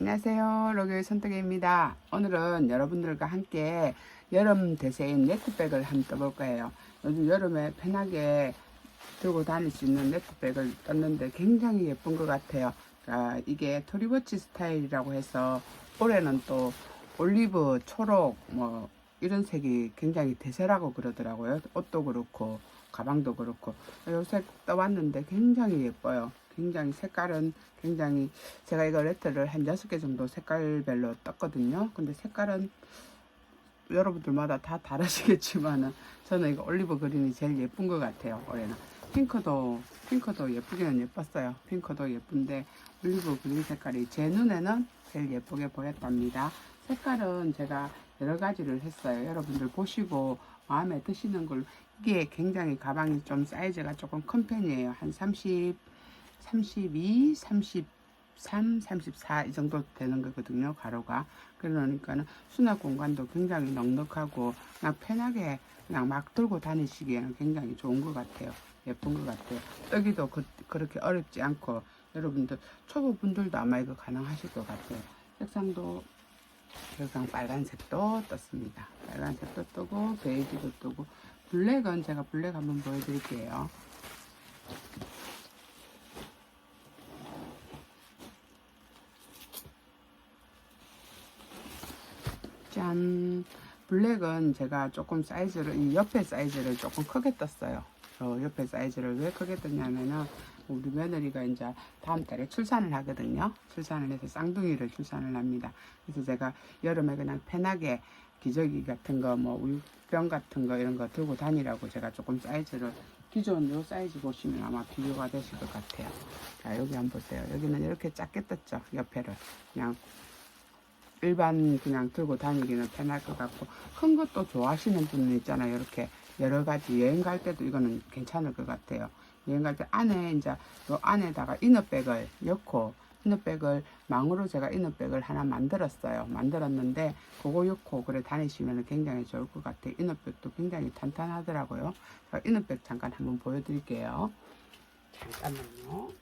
안녕하세요. 로교의 손떡이입니다. 오늘은 여러분들과 함께 여름 대세인 네트백을 한번 떠볼 거예요. 요즘 여름에 편하게 들고 다닐 수 있는 네트백을 떴는데 굉장히 예쁜 것 같아요. 이게 토리버치 스타일이라고 해서 올해는 또 올리브, 초록 뭐 이런 색이 굉장히 대세라고 그러더라고요. 옷도 그렇고 가방도 그렇고 요새 떠왔는데 굉장히 예뻐요. 굉장히 색깔은 굉장히 제가 이거 레터를 한 6개 정도 색깔별로 떴거든요. 근데 색깔은 여러분들마다 다 다르시겠지만은 저는 이거 올리브 그린이 제일 예쁜 것 같아요. 올해는 핑크도 예쁘기는 예뻤어요. 핑크도 예쁜데 올리브 그린 색깔이 제 눈에는 제일 예쁘게 보였답니다. 색깔은 제가 여러 가지를 했어요. 여러분들 보시고 마음에 드시는 걸. 이게 굉장히 가방이 좀 사이즈가 조금 큰 편이에요. 한 30, 32, 33, 34 이 정도 되는 거거든요. 가로가. 그러니까는 수납 공간도 굉장히 넉넉하고 그냥 편하게 그냥 막 들고 다니시기에는 굉장히 좋은 것 같아요. 예쁜 것 같아요. 뜨기도 그렇게 어렵지 않고 여러분들 초보분들도 아마 이거 가능하실 것 같아요. 색상도 색상 빨간색도 떴습니다. 빨간색도 뜨고 베이지도 뜨고 블랙은 제가 블랙 한번 보여드릴게요. 짠! 블랙은 제가 조금 사이즈를, 이 옆에 사이즈를 조금 크게 떴어요. 옆에 사이즈를 왜 크게 떴냐면은, 우리 며느리가 이제 다음 달에 출산을 하거든요. 출산을 해서 쌍둥이를 출산을 합니다. 그래서 제가 여름에 그냥 편하게 기저귀 같은 거, 뭐 우유병 같은 거 이런 거 들고 다니라고 제가 조금 사이즈를, 기존 요 사이즈 보시면 아마 비교가 되실 것 같아요. 자, 여기 한번 보세요. 여기는 이렇게 작게 떴죠. 옆에를. 그냥 일반 그냥 들고 다니기는 편할 것 같고, 큰 것도 좋아하시는 분은 있잖아요. 이렇게 여러 가지 여행 갈 때도 이거는 괜찮을 것 같아요. 여행 갈 때 안에 이제 요 안에다가 이너백을 넣고, 이너백을 망으로 제가 이너백을 하나 만들었는데 그거 넣고 그래 다니시면 굉장히 좋을 것 같아요. 이너백도 굉장히 탄탄하더라고요. 이너백 잠깐 한번 보여드릴게요. 잠깐만요.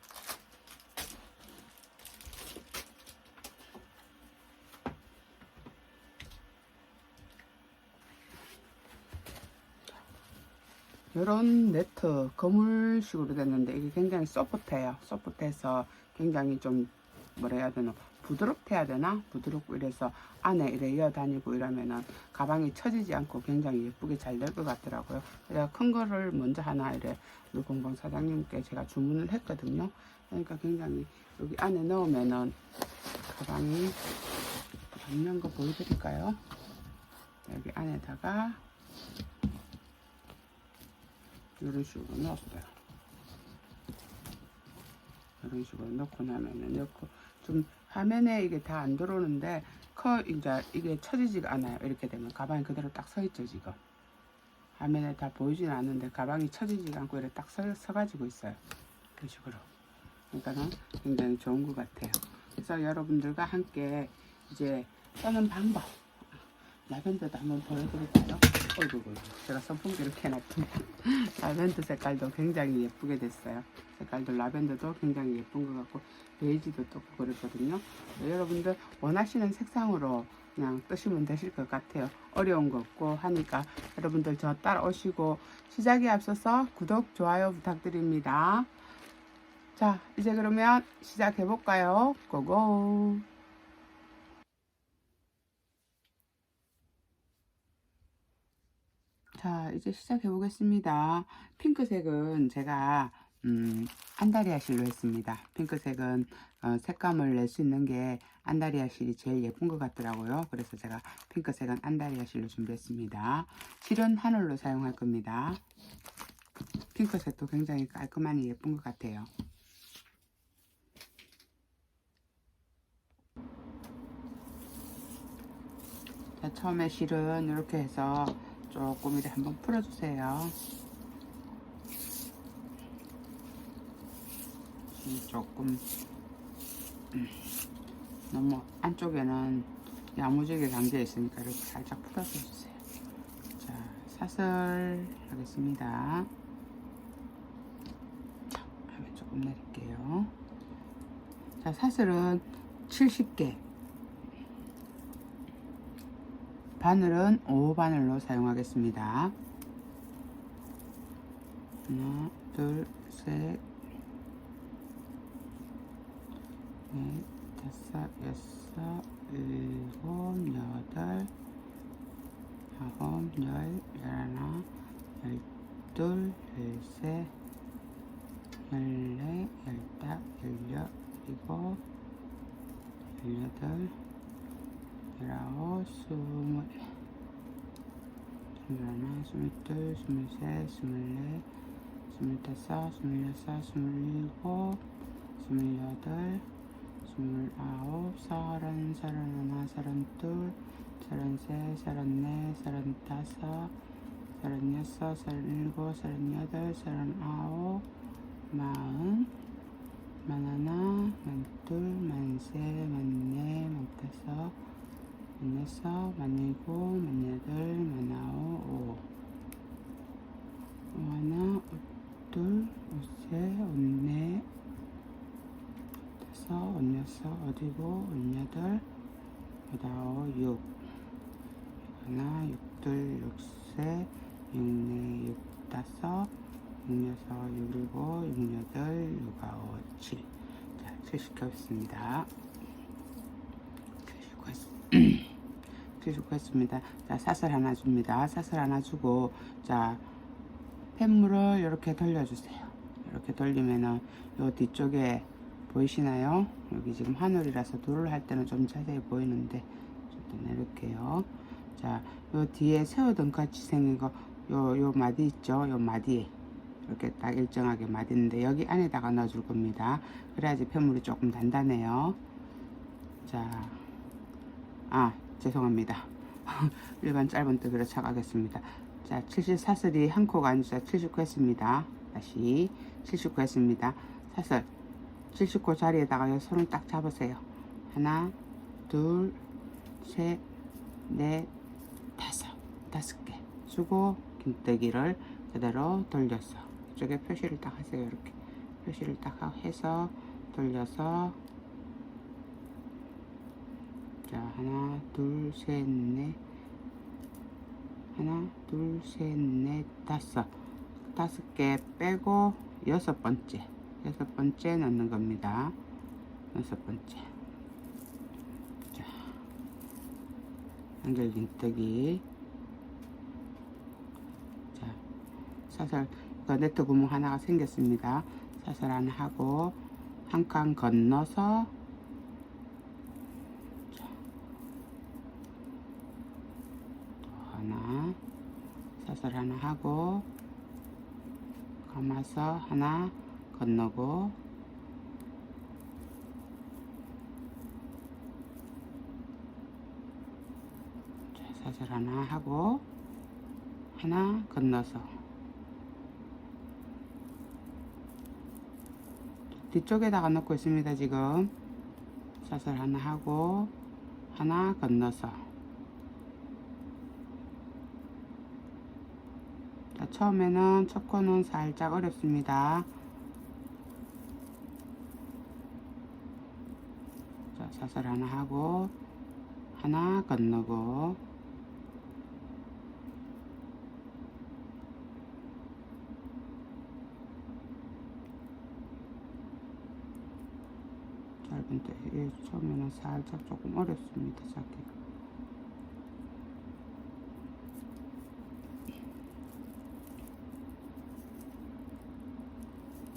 이런 네트 거물식으로 됐는데 이게 굉장히 소프트해요. 소프트해서 굉장히 좀 뭐라 해야 되나, 부드럽게 해야 되나, 부드럽고 이래서 안에 이래 이어 다니고 이러면은 가방이 처지지 않고 굉장히 예쁘게 잘 될 것 같더라고요. 제가 큰 거를 먼저 하나 이래 우리 공방 사장님께 제가 주문을 했거든요. 그러니까 굉장히 여기 안에 넣으면은 가방이 잡는 거 보여드릴까요? 여기 안에다가 이런 식으로 넣었어요. 이런 식으로 넣고 나면은 넣고, 좀 화면에 이게 다 안 들어오는데 이제 이게 쳐지지가 않아요. 이렇게 되면 가방이 그대로 딱 서 있죠. 지금 화면에 다 보이지는 않는데 가방이 쳐지지가 않고 이렇게 딱 서가지고 있어요. 이런 식으로. 그러니까는 굉장히 좋은 것 같아요. 그래서 여러분들과 함께 이제 써는 방법, 라벤더도 한번 보여드릴까요? 어이구, 제가 선풍기를 켜놨더니 라벤더 색깔도 굉장히 예쁘게 됐어요. 색깔도 라벤더도 굉장히 예쁜 것 같고 베이지도 떴고 그랬거든요. 여러분들 원하시는 색상으로 그냥 뜨시면 되실 것 같아요. 어려운 거 없고 하니까 여러분들 저 따라오시고, 시작에 앞서서 구독, 좋아요 부탁드립니다. 자, 이제 그러면 시작해 볼까요? 고고! 자, 이제 시작해 보겠습니다. 핑크색은 제가 안다리아 실로 했습니다. 핑크색은 색감을 낼 수 있는 게 안다리아 실이 제일 예쁜 것 같더라고요. 그래서 제가 핑크색은 안다리아 실로 준비했습니다. 실은 하늘로 사용할 겁니다. 핑크색도 굉장히 깔끔하니 예쁜 것 같아요. 자, 처음에 실은 이렇게 해서 조금 이렇게 한번 풀어주세요. 조금 너무 안쪽에는 야무지게 감겨 있으니까 이렇게 살짝 풀어서 주세요. 자, 사슬 하겠습니다. 자, 화면 조금 내릴게요. 자, 사슬은 70개 바늘은 5바늘로 사용하겠습니다. 하나, 둘, 셋, 넷, 다섯, 여섯, 일곱, 여덟, 아홉, 열, 열하나, 열둘, 열셋, 열넷, 열다, 열여, 일곱, 열여덟, 열아홉, 스물, 스물하나, 스물둘, 스물셋, 스물넷, 스물다섯, 스물여섯, 스물일곱, 스물여덟, 스물아홉, 서른, 서른하나, 서른둘, 서른셋, 서른넷, 서른다섯, 서른여섯, 서른일곱, 서른여덟, 서른아홉, 마흔, 만하나, 만둘, 만셋, 만넷, 만다섯, 만여섯, 만일곱, 만여덟, 만아홉, 오하나, 오둘, 오셋, 오넷, 다섯, 오여섯, 오일곱, 오여덟, 오아홉, 육, 하나, 육둘, 육셋, 육넷, 육다섯, 육여섯, 육일곱, 육여덟, 육아홉, 칠. 자, 70겹습니다. 79했습니다. 자, 사슬 하나 줍니다. 사슬 하나 주고, 자, 펜물을 이렇게 돌려주세요. 이렇게 돌리면은 요 뒤쪽에 보이시나요? 여기 지금 하늘이라서 둘을 할 때는 좀 자세히 보이는데 좀 내릴게요. 자, 요 뒤에 새우등 같이 생긴 거, 요 마디 있죠? 요 마디에 이렇게 딱 일정하게 마디인데 여기 안에다가 넣어줄 겁니다. 그래야지 펜물이 조금 단단해요. 자, 죄송합니다. 일반 짧은 뜨기로 착하겠습니다. 자, 74슬이 한 코가 아니라 79 했습니다. 다시 79 했습니다. 사슬 79 자리에다가 요 손을 딱 잡으세요. 하나, 둘, 셋, 넷, 다섯 개 주고 긴뜨기를 그대로 돌려서 이쪽에 표시를 딱 하세요. 이렇게 표시를 딱 해서 돌려서, 자, 하나, 둘, 셋, 넷, 하나, 둘, 셋, 넷, 다섯 개 빼고 여섯 번째 넣는 겁니다. 여섯 번째. 자, 연결 긴뜨기. 자, 사슬, 네트 구멍 하나가 생겼습니다. 사슬 하나 하고 한 칸 건너서, 하나, 사슬 하나 하고 감아서 하나 건너고, 자, 사슬 하나 하고 하나 건너서 뒤쪽에다가 넣고 있습니다. 지금 사슬 하나 하고 하나 건너서, 자, 처음에는 첫 코는 살짝 어렵습니다. 자, 사슬 하나 하고 하나 건너고, 짧은 때 처음에는 살짝 조금 어렵습니다. 잡기가.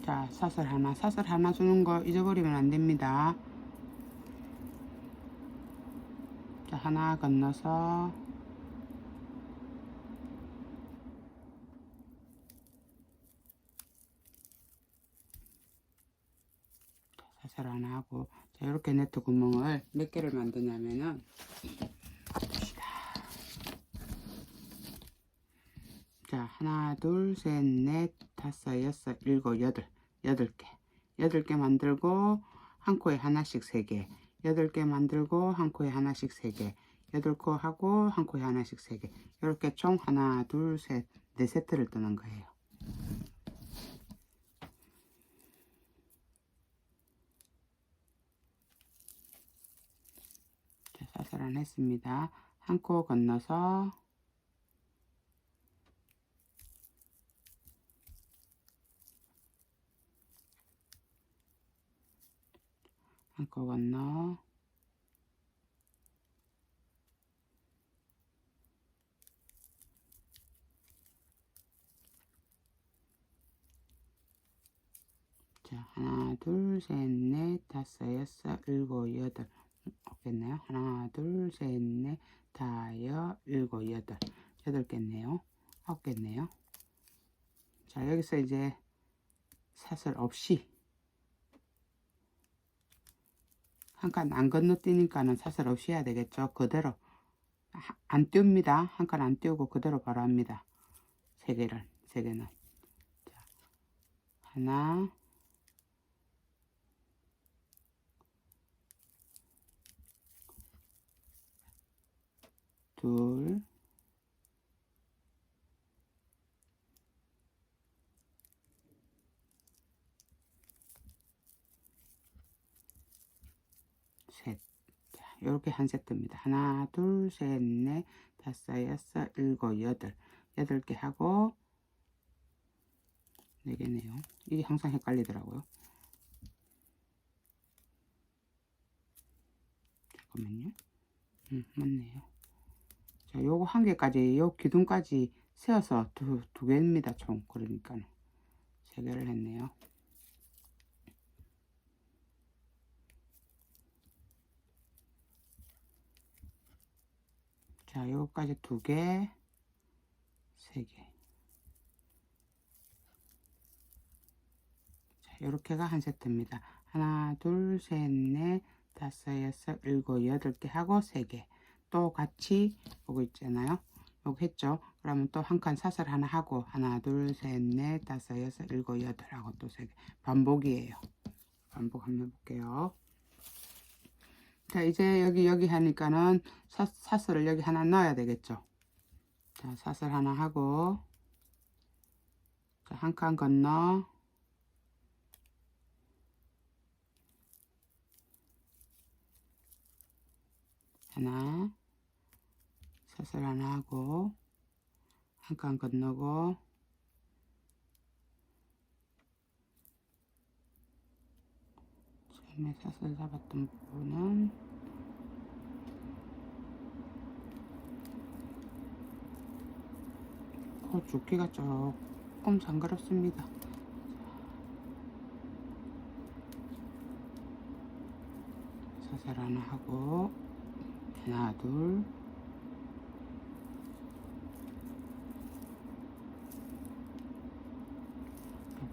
자, 사슬 하나 주는 거 잊어버리면 안 됩니다. 자, 하나 건너서, 사슬 하나 하고, 자, 이렇게 네트 구멍을 몇 개를 만드냐면은, 봅시다. 자, 하나, 둘, 셋, 넷, 다섯, 여섯, 일곱, 여덟 개 만들고 한 코에 하나씩 3개, 8개 만들고 한 코에 하나씩 3개, 8코 하고 한 코에 하나씩 3개, 이렇게 총 하나, 둘, 셋, 4세트를 뜨는 거예요. 자, 사슬 하나 했습니다. 한 코 건너서 한 코 건너 자, 하나, 둘, 셋, 넷, 다섯, 여섯, 일곱, 여덟. 없겠네요. 하나, 둘, 셋, 넷, 다섯, 일곱, 여덟. 8개네요. 9개네요. 자, 여기서 이제 사슬 없이 한 칸 안 건너뛰니까는 사슬 없이 해야 되겠죠. 그대로 안 띄웁니다. 한 칸 안 띄우고 그대로 바로 합니다. 세 개는 자, 하나, 둘, 셋. 자, 요렇게 한 세트입니다. 하나, 둘, 셋, 넷, 다섯, 여섯, 일곱, 여덟. 8개 하고 4개네요. 이게 항상 헷갈리더라고요. 잠깐만요. 맞네요. 자, 요거 한 개까지, 요 기둥까지 세워서 두 개입니다. 총. 그러니까 3개를 했네요. 자, 요거까지 2개, 3개. 자, 요렇게가 한 세트입니다. 하나, 둘, 셋, 넷, 다섯, 여섯, 일곱, 8개 하고 3개. 또 같이 보고 있잖아요. 요거 했죠. 그러면 또 한 칸 사슬 하나 하고 하나, 둘, 셋, 넷, 다섯, 여섯, 일곱, 여덟 하고 또 3개. 반복이에요. 반복 한번 해볼게요. 자, 이제 여기 하니까는 사슬을 여기 하나 넣어야 되겠죠. 자, 사슬 하나 하고 자, 한 칸 건너 하나, 사슬 하나 하고 한 칸 건너고 처음에 사슬 잡았던 부분은 코 굵기가 조금 장그럽습니다. 사슬 하나 하고 하나, 둘,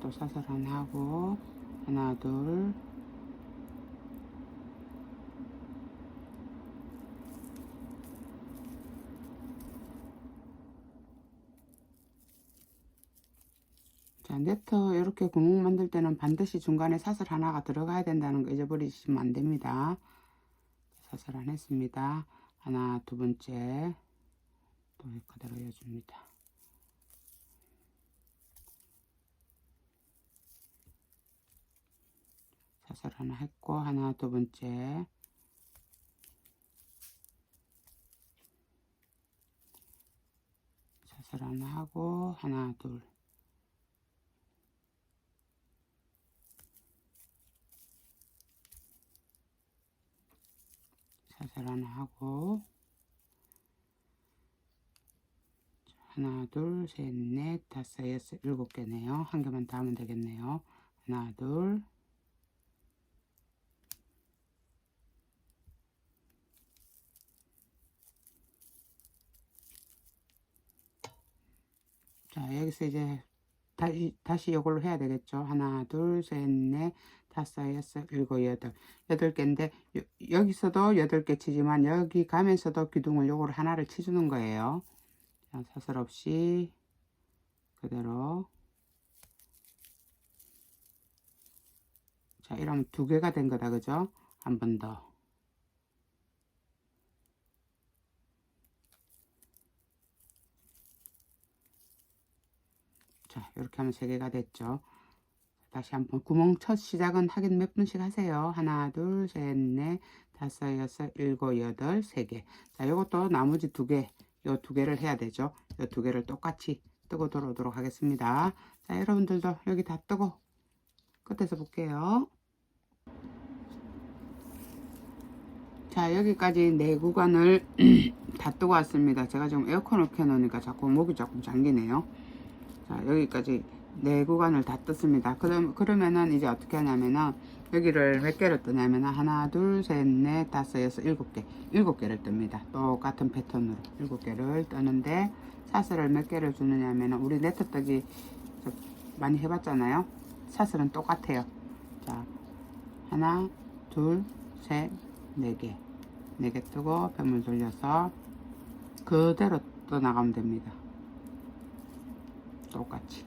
또 사슬 하나 하고 하나, 둘, 자, 네트 이렇게 구멍 만들 때는 반드시 중간에 사슬 하나가 들어가야 된다는 거 잊어버리시면 안 됩니다. 사슬 안 했습니다. 하나, 두 번째 또 그대로 해줍니다. 사슬 하나 했고 하나, 두 번째 사슬 하나 하고 하나, 둘 사슬 하나 하고 하나, 둘, 셋, 넷, 다섯, 여섯, 7개네요. 한 개만 더 하면 되겠네요. 하나, 둘, 자, 여기서 이제 다시 이걸로 해야 되겠죠. 하나, 둘, 셋, 넷, 다섯, 여섯, 일곱, 여덟. 8개인데, 여기서도 8개 치지만, 여기 가면서도 기둥을 요걸 하나를 치주는 거예요. 자, 사슬 없이, 그대로. 자, 이러면 2개가 된 거다, 그죠? 한 번 더. 자, 이렇게 하면 3개가 됐죠. 다시 한번 구멍 첫 시작은 하긴 몇 분씩 하세요. 하나, 둘, 셋, 넷, 다섯, 여섯, 일곱, 여덟, 세 개. 자, 요것도 나머지 두 개, 요 두 개를 해야 되죠. 요 두 개를 똑같이 뜨고 들어오도록 하겠습니다. 자, 여러분들도 여기 다 뜨고 끝에서 볼게요. 자, 여기까지 네 구간을 다 뜨고 왔습니다. 제가 지금 에어컨을 켜놓으니까 자꾸 목이 조금 잠기네요. 자, 여기까지 네 구간을 다 떴습니다. 그러면은 이제 어떻게 하냐면은 여기를 몇 개를 뜨냐면은 하나, 둘, 셋, 넷, 다섯, 여섯, 일곱 개. 일곱 개를 뜹니다. 똑같은 패턴으로 일곱 개를 뜨는데 사슬을 몇 개를 주느냐면은 우리 네트 뜨기 많이 해봤잖아요. 사슬은 똑같아요. 자, 하나, 둘, 셋, 네 개. 네 개 뜨고 뱀을 돌려서 그대로 떠나가면 됩니다. 똑같이.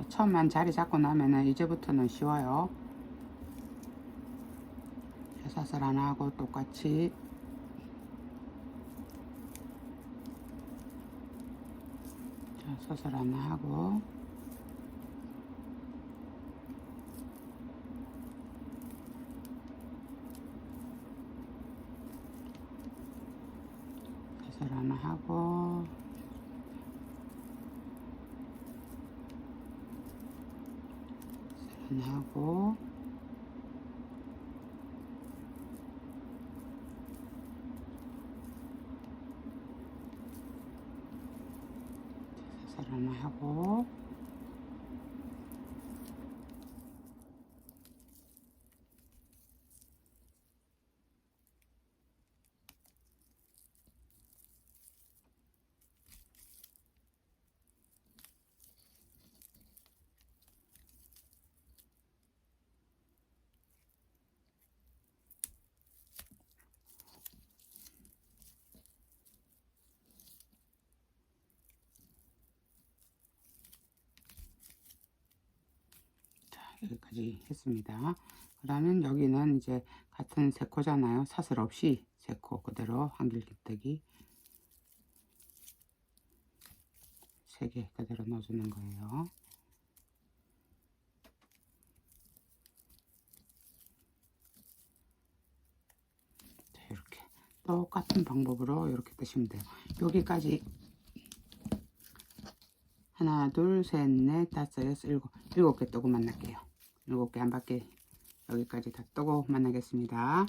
처음만 자리 잡고 나면은 이제부터는 쉬워요. 사슬 하나 하고 똑같이 자, 사슬 하나 하고 사슬 하나 하고 사슬 하나 하고 사슬 하나 하고 여기까지 했습니다. 그 다음에 여기는 이제 같은 세코잖아요. 사슬 없이 세코 그대로 한길 깃대기 3개 그대로 넣어주는 거예요. 자, 이렇게 똑같은 방법으로 이렇게 뜨시면 돼요. 여기까지 하나, 둘, 셋, 넷, 다섯, 여섯, 일곱 개 뜨고 만날게요. 7개 한 바퀴 여기까지 다 뜨고 만나겠습니다.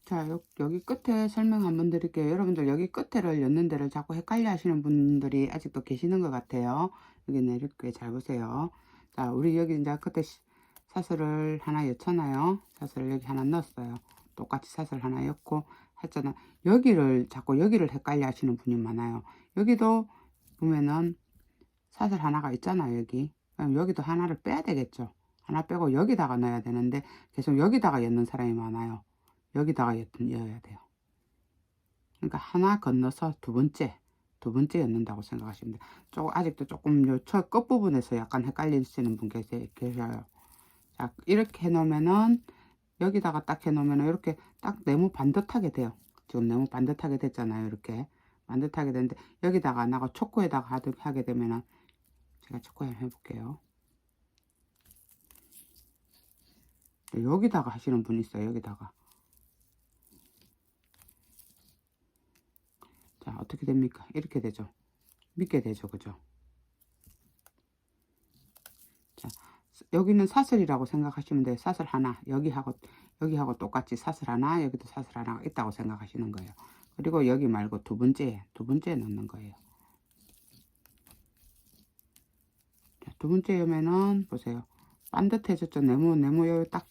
자, 여기 끝에 설명 한번 드릴게요. 여러분들 여기 끝에를 였는 데를 자꾸 헷갈려 하시는 분들이 아직도 계시는 것 같아요. 여기는 이렇게 잘 보세요. 자, 우리 여기 이제 끝에 사슬을 하나 였잖아요. 사슬을 여기 하나 넣었어요. 똑같이 사슬 하나 였고 했잖아. 여기를 자꾸 여기를 헷갈려 하시는 분이 많아요. 여기도 보면은 사슬 하나가 있잖아요. 여기. 그럼 여기도 하나를 빼야 되겠죠. 하나 빼고 여기다가 넣어야 되는데 계속 여기다가 엮는 사람이 많아요. 여기다가 엮어야 돼요. 그러니까 하나 건너서 두 번째 엮는다고 생각하시면 돼요. 아직도 조금 요 끝부분에서 약간 헷갈리시는 분 계셔요. 자, 이렇게 해놓으면은 여기다가 딱 해놓으면 이렇게 딱 네모 반듯하게 돼요. 지금 네모 반듯하게 됐잖아요. 이렇게 반듯하게 되는데 여기다가 안 하고 초코에다가 하게 되면은 제가 초코에 해볼게요. 여기다가 하시는 분 있어요. 여기다가. 자, 어떻게 됩니까? 이렇게 되죠. 믿게 되죠. 그죠? 자, 여기는 사슬이라고 생각하시면 돼요. 사슬 하나. 여기하고 똑같이 사슬 하나, 여기도 사슬 하나가 있다고 생각하시는 거예요. 그리고 여기 말고 두 번째에 넣는 거예요. 자, 두 번째 여면은 보세요. 반듯해졌죠. 네모 여기 딱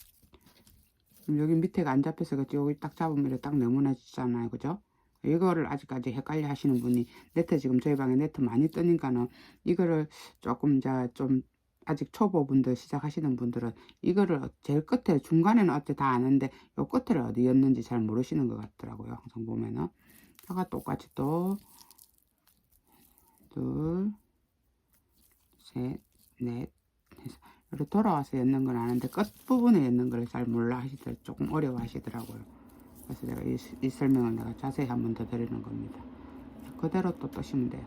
여기 밑에가 안 잡혀서 그렇지. 여기 딱 잡으면 딱 네모나지잖아요. 그죠? 이거를 아직까지 헷갈려 하시는 분이 네트 지금 저희 방에 네트 많이 뜨니까는 이거를 조금 이제 좀 아직 초보분들 시작하시는 분들은 이거를 제일 끝에 중간에는 어때 다 아는데 요 끝을 어디였는지 잘 모르시는 것 같더라고요. 항상 보면은 다가 똑같이 또 둘, 셋, 넷 해서 이렇게 돌아와서 엮는 건 아는데 끝부분에 엮는 걸 잘 몰라 하시더라고요. 조금 어려워 하시더라고요. 그래서 내가 이 설명을 내가 자세히 한 번 더 드리는 겁니다. 그대로 또 뜨시면 돼요.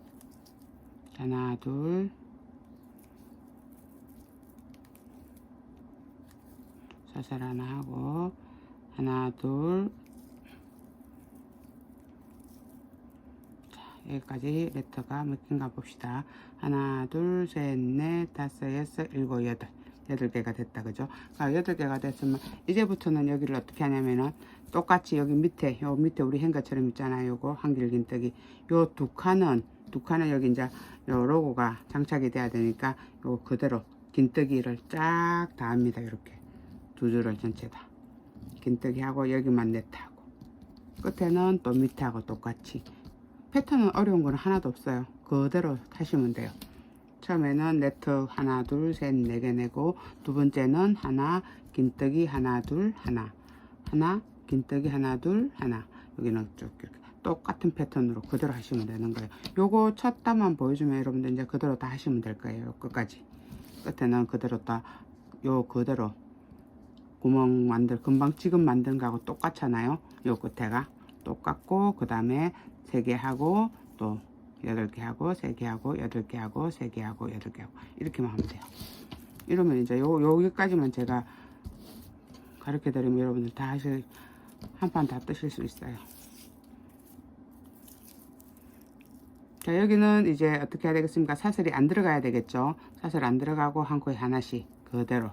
하나 둘 사슬 하나 하고 하나 둘 여기까지 레터가 몇 개인가 봅시다. 하나, 둘, 셋, 넷, 다섯, 여섯, 일곱, 여덟. 8개가 됐다. 그죠? 그러니까 8개가 됐으면 이제부터는 여기를 어떻게 하냐면은 똑같이 여기 밑에 요 밑에 우리 행거처럼 있잖아요. 요거 한길긴뜨기 요 두 칸은 여기 이제 요 로고가 장착이 돼야 되니까 요 그대로 긴뜨기를 쫙 다 합니다. 이렇게 두 줄을 전체 다 긴뜨기 하고 여기만 네트하고 끝에는 또 밑에하고 똑같이 패턴은 어려운 건 하나도 없어요. 그대로 하시면 돼요. 처음에는 네트 하나 둘 셋 네 개 내고 두 번째는 하나 긴뜨기 하나 둘 하나 하나 긴뜨기 하나 둘 하나 여기는 쭉 이렇게 똑같은 패턴으로 그대로 하시면 되는 거예요. 요거 첫 단만 보여주면 여러분들 이제 그대로 다 하시면 될 거예요. 끝까지 끝에는 그대로 다 요 그대로 구멍 금방 지금 만든 거하고 똑같잖아요. 요 끝에가 똑같고 그 다음에 3개 하고 또 8개 하고 3개 하고 8개 하고 3개 하고 8개 하고 이렇게만 하면 돼요. 이러면 이제 여기까지만 제가 가르쳐 드리면 여러분들 다 하실 한 판 다 뜨실 수 있어요. 자, 여기는 이제 어떻게 해야 되겠습니까? 사슬이 안 들어가야 되겠죠. 사슬 안 들어가고 한 코에 하나씩 그대로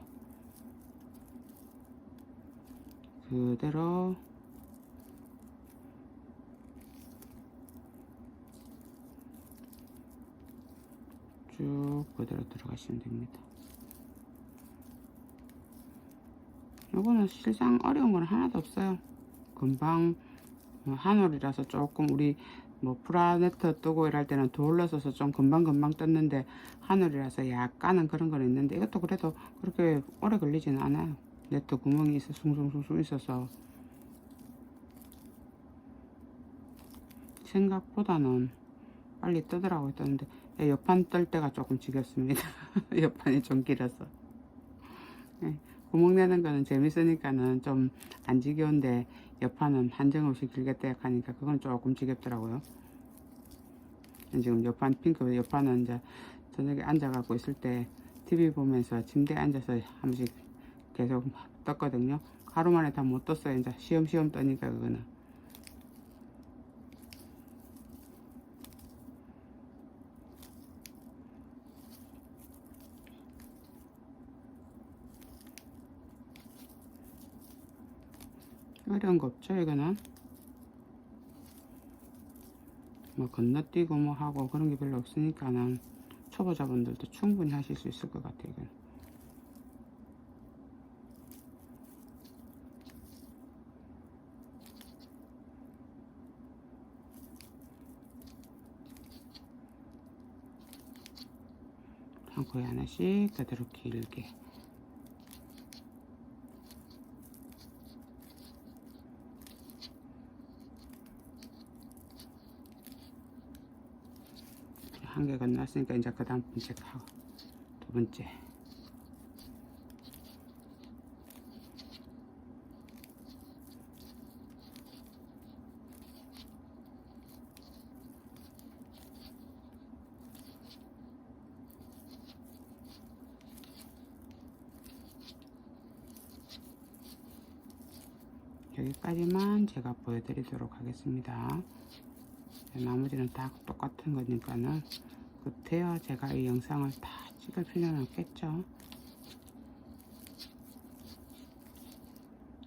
쭉 그대로 들어가시면 됩니다. 요거는 실상 어려운 건 하나도 없어요. 금방 한올이라서 조금 우리 뭐 프라네트 뜨고 이럴 때는 돌러서서 좀 금방 떴는데 한올이라서 약간은 그런 건 있는데 이것도 그래도 그렇게 오래 걸리지는 않아요. 네트 구멍이 있어 숭숭숭숭 있어서 생각보다는 빨리 뜨더라고요. 뜨는데 옆판 뜰 때가 조금 지겹습니다. 옆판이 좀 길어서 네, 구멍 내는 거는 재밌으니까는 좀 안 지겨운데 옆판은 한정없이 길게 떼 하니까 그건 조금 지겹더라고요. 지금 옆판 핑크 옆판은 이제 저녁에 앉아 갖고 있을 때 TV 보면서 침대에 앉아서 한 번씩 계속 떴거든요. 하루 만에 다 못 떴어요. 이제 시험시험 떠니까 그거는. 어려운 거 없죠. 이거는 뭐 건너뛰고 뭐 하고 그런 게 별로 없으니까는 초보자분들도 충분히 하실 수 있을 것 같아요. 이건. 한 코에 하나씩 그대로 길게 한 개 건넜으니까 이제 그 다음 번째 하고 두 번째 여기까지만 제가 보여드리도록 하겠습니다. 나머지는 다 똑같은 거니까는 급해요. 제가 이 영상을 다 찍을 필요는 없겠죠.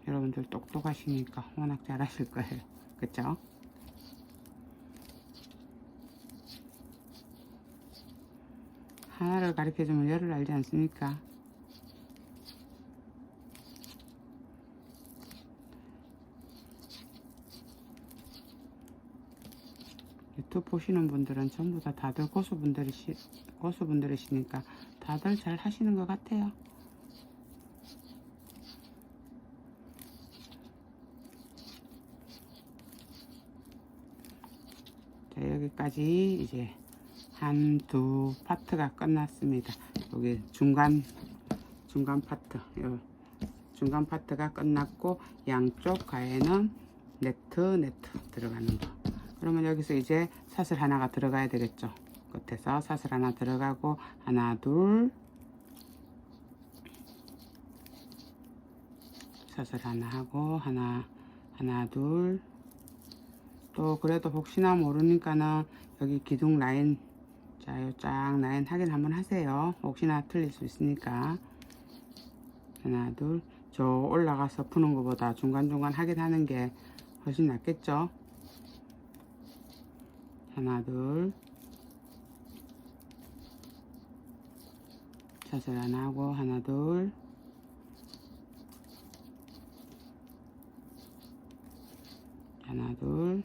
여러분들 똑똑하시니까 워낙 잘하실 거예요. 그쵸? 하나를 가르쳐주면 열을 알지 않습니까? 유튜브 보시는 분들은 전부 다들 고수분들이시니까 다들 잘 하시는 것 같아요. 자, 여기까지 이제 한두 파트가 끝났습니다. 여기 중간 파트, 중간 파트가 끝났고 양쪽 가에는 네트 들어가는 거. 그러면 여기서 이제 사슬 하나가 들어가야 되겠죠. 끝에서 사슬 하나 들어가고 하나 둘 사슬 하나 하고 하나 둘 또 그래도 혹시나 모르니까는 여기 기둥 라인 자 요 쫙 라인 확인 한번 하세요. 혹시나 틀릴 수 있으니까 하나 둘 저 올라가서 푸는 것보다 중간중간 확인하는 게 훨씬 낫겠죠. 하나 둘 사슬 하나 하고 하나 둘 하나 둘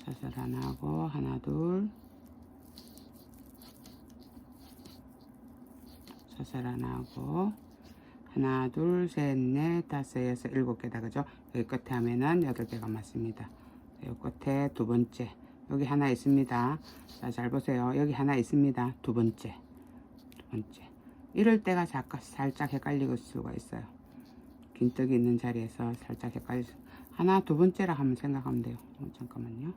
사슬 하나 하고 하나 둘 사슬 하나 하고 하나 둘 셋 넷 다섯 여섯 일곱 개다 그죠. 여기 끝에 하면은 8개가 맞습니다. 여기 끝에 두 번째 여기 하나 있습니다. 자, 잘 보세요. 여기 하나 있습니다. 두 번째 이럴 때가 잠깐 살짝 헷갈릴 수가 있어요. 긴뜨기 있는 자리에서 살짝 헷갈릴 하나 두 번째라 하면 생각하면 돼요. 잠깐만요.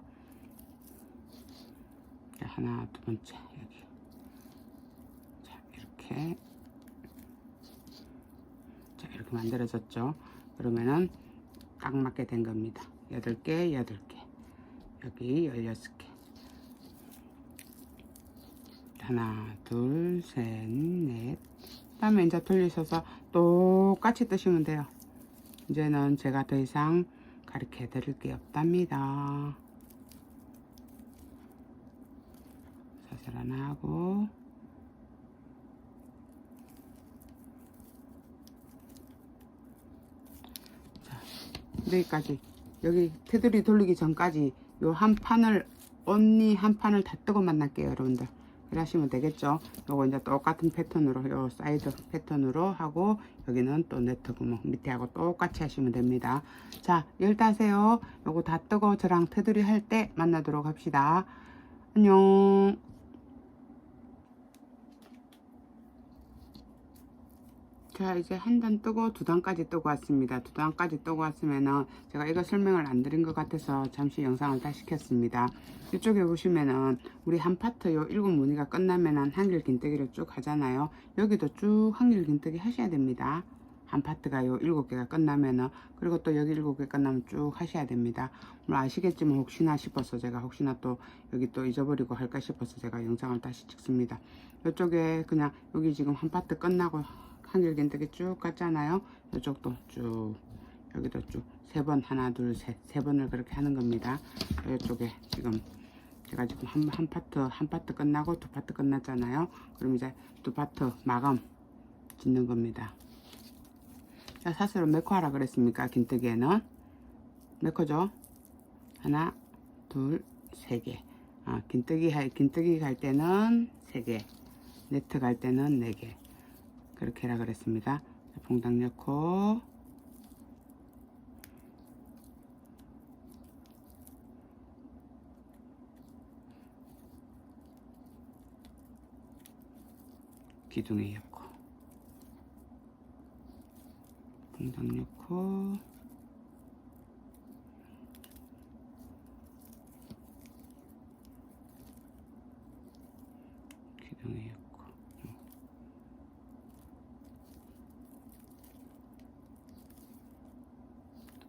자, 하나 두 번째 여기 자 이렇게 자 이렇게 만들어졌죠. 그러면은 딱 맞게 된 겁니다. 8개 여기 16개 하나 둘 셋 넷 다음에 이제 돌리셔서 똑같이 뜨시면 돼요. 이제는 제가 더 이상 가르쳐 드릴 게 없답니다. 사슬 하나 하고 자 여기까지 여기 테두리 돌리기 전까지 요 한 판을 언니 한 판을 다 뜨고 만날게요 여러분들. 그래 하시면 되겠죠. 요거 이제 똑같은 패턴으로 요 사이드 패턴으로 하고 여기는 또 네트 구멍 밑에 하고 똑같이 하시면 됩니다. 자 열 따세요. 요거 다 뜨고 저랑 테두리 할 때 만나도록 합시다. 안녕. 자 이제 한 단 뜨고 두 단까지 뜨고 왔습니다. 두 단까지 뜨고 왔으면은 제가 이거 설명을 안 드린 것 같아서 잠시 영상을 다시 켰습니다. 이쪽에 보시면은 우리 한 파트 요 7무늬가 끝나면은 한길 긴뜨기를 쭉 하잖아요. 여기도 쭉 한길 긴뜨기 하셔야 됩니다. 한 파트가 요 7개가 끝나면은 그리고 또 여기 7개 끝나면 쭉 하셔야 됩니다. 물론 아시겠지만 혹시나 싶어서 제가 혹시나 또 여기 또 잊어버리고 할까 싶어서 제가 영상을 다시 찍습니다. 이쪽에 그냥 여기 지금 한 파트 끝나고 한길 긴뜨기 쭉 갔잖아요. 이쪽도 쭉 여기도 쭉 3번 하나 둘 셋 3번을 그렇게 하는 겁니다. 이쪽에 지금 제가 지금 한 파트 끝나고 2파트 끝났잖아요. 그럼 이제 2파트 마감 짓는 겁니다. 자, 사슬을 몇 코 하라 그랬습니까? 긴뜨기에는 몇 코죠? 하나 둘 3개 긴뜨기 갈 때는 3개 네트 갈 때는 4개 그렇게 하라 그랬습니다. 봉당 넣고 기둥에 넣고 봉당 넣고 기둥에 넣고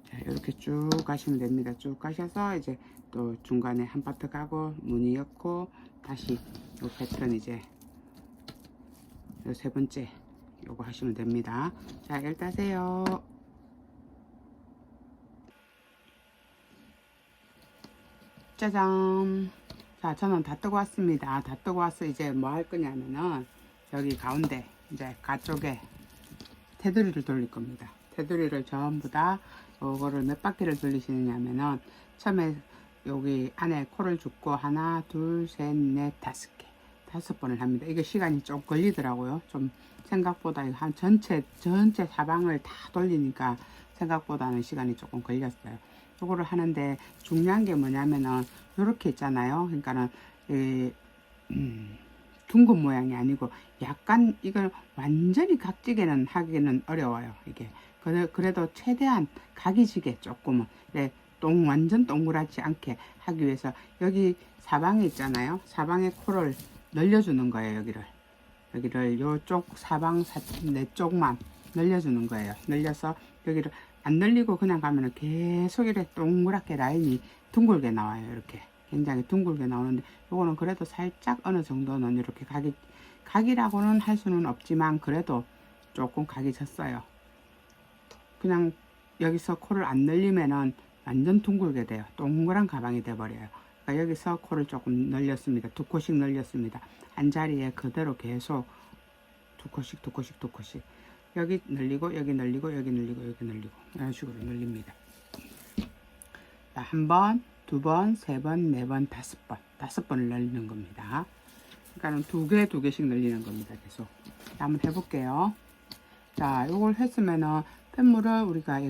자 이렇게 쭉 가시면 됩니다. 쭉 가셔서 이제 또 중간에 한 파트 가고 무늬 넣고 다시 요 패턴 이제 요 3번째 요거 하시면 됩니다. 자 열 따세요. 짜잔. 자 저는 다 뜨고 왔습니다. 다 뜨고 와서 이제 뭐 할 거냐면은 여기 가운데 이제 가쪽에 테두리를 돌릴 겁니다. 테두리를 전부 다 요거를 몇 바퀴를 돌리시느냐면은 처음에 여기 안에 코를 줍고 하나 둘 셋 넷 5개 5번을 합니다. 이게 시간이 좀 걸리더라고요. 좀 생각보다 한 전체 사방을 다 돌리니까 생각보다는 시간이 조금 걸렸어요. 요거를 하는데 중요한 게 뭐냐면은 요렇게 있잖아요. 그러니까는 둥근 모양이 아니고 약간 이걸 완전히 각지게는 하기는 어려워요. 이게 그래도 최대한 각이 지게 조금은 네, 완전 동그랗지 않게 하기 위해서 여기 사방에 있잖아요. 사방에 코를 늘려주는 거예요. 여기를 요쪽 사방 네 쪽만 늘려주는 거예요. 늘려서 여기를 안 늘리고 그냥 가면은 계속 이렇게 동그랗게 라인이 둥글게 나와요. 이렇게 굉장히 둥글게 나오는데 요거는 그래도 살짝 어느 정도는 이렇게 각이라고는 할 수는 없지만 그래도 조금 각이 졌어요. 그냥 여기서 코를 안 늘리면은 완전 둥글게 돼요. 동그란 가방이 돼 버려요. 그러니까 여기서 코를 조금 늘렸습니다. 두 코씩 늘렸습니다. 한 자리에 그대로 계속 두 코씩 여기 늘리고 여기 늘리고 여기 늘리고 여기 늘리고 이런 식으로 늘립니다. 한 번, 두 번, 세 번, 네 번, 다섯 번을 늘리는 겁니다. 그러니까는 두 개씩 늘리는 겁니다. 계속. 자, 한번 해볼게요. 자, 요걸 했으면은 펜물을 우리가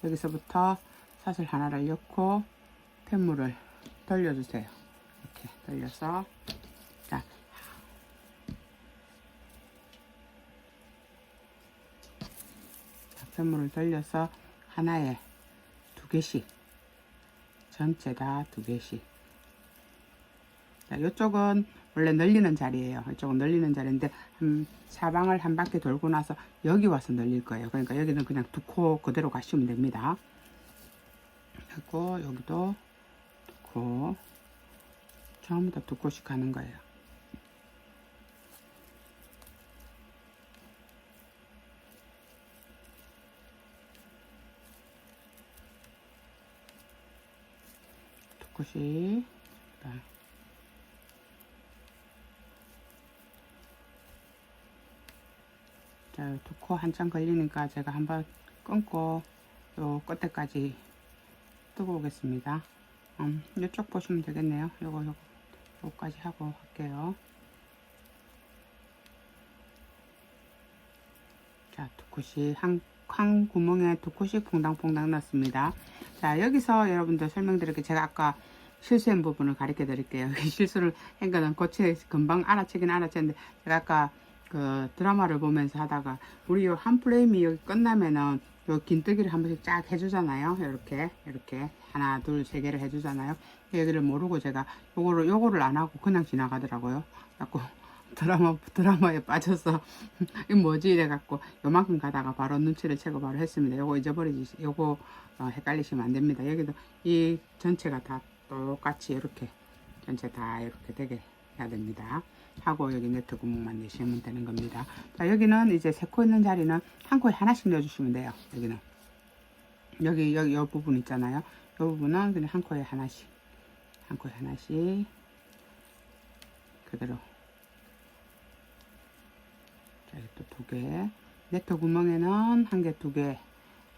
여기서부터 사슬 하나를 넣고 펜물을 돌려주세요. 이렇게 돌려서 자, 펜물을 돌려서 하나에 두 개씩 전체 다 두 개씩. 자, 이쪽은 원래 늘리는 자리예요. 이쪽은 늘리는 자리인데 사방을 한 바퀴 돌고 나서 여기 와서 늘릴 거예요. 그러니까 여기는 그냥 두 코 그대로 가시면 됩니다. 그리고 여기도 두 코, 전부 다 두 코씩 가는 거예요. 두 코씩. 자, 두 코 한참 걸리니까 제가 한번 끊고 요 끝에까지 뜨고 오겠습니다. 이쪽 보시면 되겠네요. 요거까지 하고 할게요. 자, 두 코씩 한 구멍에 두 코씩 퐁당퐁당 넣습니다. 자, 여기서 여러분들 설명드릴게요. 제가 아까 실수한 부분을 가르쳐 드릴게요. 실수를 한 거는 금방 알아채긴 알아챘는데 제가 아까 그 드라마를 보면서 하다가 우리 요 한 프레임이 여기 끝나면은 요 긴뜨기를 한 번씩 쫙 해주잖아요. 이렇게 하나 둘 세 개를 해주잖아요. 여기를 모르고 제가 요거를 안 하고 그냥 지나가더라고요. 갖고 드라마에 빠져서 이 뭐지 이래갖고 요만큼 가다가 바로 눈치를 채고 바로 했습니다. 요거 잊어버리지, 요거 헷갈리시면 안 됩니다. 여기도 이 전체가 다 똑같이 이렇게 전체 다 이렇게 되게 해야 됩니다. 하고 여기 네트 구멍만 내시면 되는 겁니다. 자, 여기는 이제 세 코 있는 자리는 한 코에 하나씩 넣어주시면 돼요. 여기 요 부분 있잖아요. 요 부분은 그냥 한 코에 하나씩 그대로. 자, 또 두 개. 네트 구멍에는 한 개, 두 개,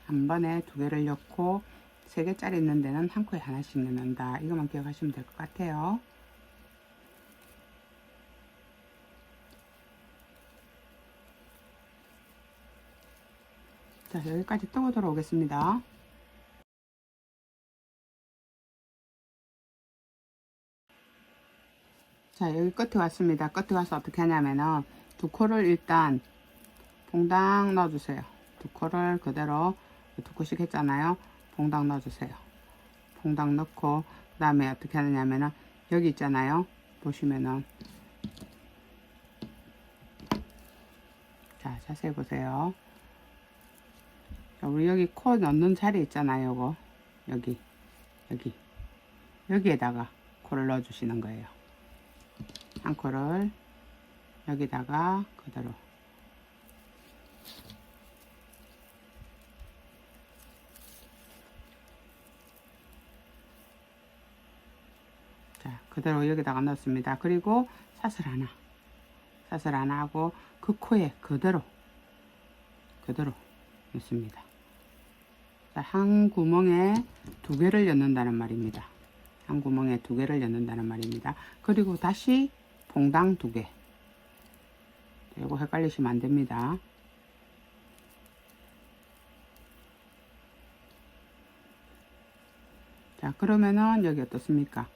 한 번에 두 개를 넣고 세 개짜리 있는 데는 한 코에 하나씩 넣는다. 이것만 기억하시면 될 것 같아요. 자, 여기까지 뜨고 들어오겠습니다. 자, 여기 끝에 왔습니다. 끝에 와서 어떻게 하냐면은 두 코를 일단 봉당 넣어주세요. 두 코를 그대로 두 코씩 했잖아요. 봉당 넣어주세요. 봉당 넣고 그 다음에 어떻게 하느냐면은 여기 있잖아요. 보시면은 자, 자세히 보세요. 자, 우리 여기 코 넣는 자리 있잖아요. 요거 여기에다가 코를 넣어 주시는 거예요. 한 코를 여기다가 그대로 자, 그대로 여기다가 넣습니다. 그리고 사슬 하나 하고 그 코에 그대로 넣습니다. 자, 한 구멍에 두 개를 넣는다는 말입니다. 한 구멍에 두 개를 넣는다는 말입니다. 그리고 다시 봉당 두 개. 이거 헷갈리시면 안 됩니다. 자, 그러면은 여기 어떻습니까?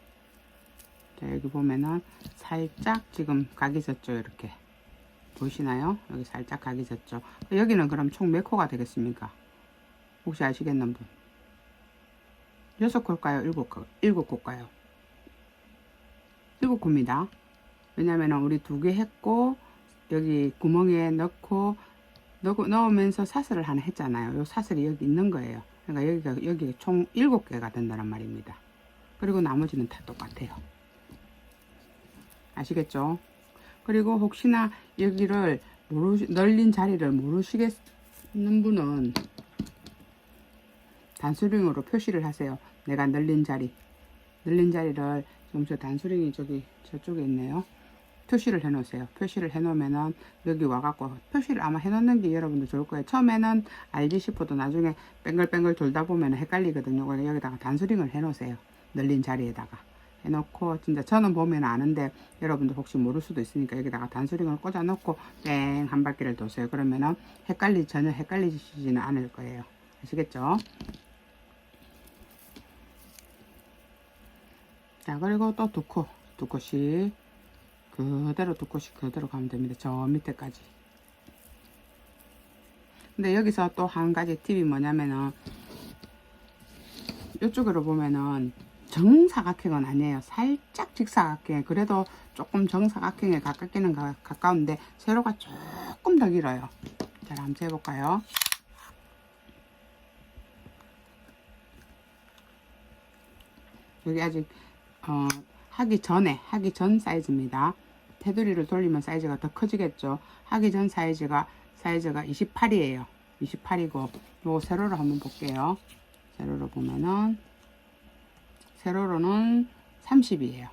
자, 여기 보면은 살짝 지금 각이 졌죠. 이렇게 보이시나요? 여기 살짝 각이 졌죠. 여기는 그럼 총 몇 코가 되겠습니까? 혹시 아시겠는 분? 6코일까요? 7코일까요? 7코입니다. 왜냐면 우리 2개 했고 여기 구멍에 넣으면서 사슬을 하나 했잖아요. 요 사슬이 여기 있는 거예요. 그러니까 여기가 총 7개가 된다는 말입니다. 그리고 나머지는 다 똑같아요. 아시겠죠? 그리고 혹시나 여기를 널린 자리를 모르시겠는 분은 단수링으로 표시를 하세요. 내가 널린 자리를 지금 저 단수링이 저쪽에 있네요. 표시를 해 놓으세요. 표시를 해 놓으면은 여기 와갖고 표시를 아마 해 놓는 게 여러분들 좋을 거예요. 처음에는 알지 싶어도 나중에 뱅글뱅글 돌다 보면 헷갈리거든요. 그래서 여기다가 단수링을 해 놓으세요. 널린 자리에다가 해 놓고, 진짜 저는 보면 아는데 여러분들 혹시 모를 수도 있으니까 여기다가 단수링을 꽂아 놓고 뺑 한 바퀴를 도세요. 그러면은 전혀 헷갈리지는 않을 거예요. 아시겠죠? 자, 그리고 또 2코씩 그대로 2코씩 그대로 가면 됩니다. 저 밑에까지. 근데 여기서 또 한 가지 팁이 뭐냐면은, 이쪽으로 보면은 정사각형은 아니에요. 살짝 직사각형. 그래도 조금 정사각형에 가까운데 세로가 조금 더 길어요. 자, 한번 재볼까요? 여기 아직 하기 전 사이즈입니다. 테두리를 돌리면 사이즈가 더 커지겠죠. 하기 전 사이즈가 28이에요. 28이고, 요거 세로로 한번 볼게요. 세로로 보면은, 세로로는 30이에요.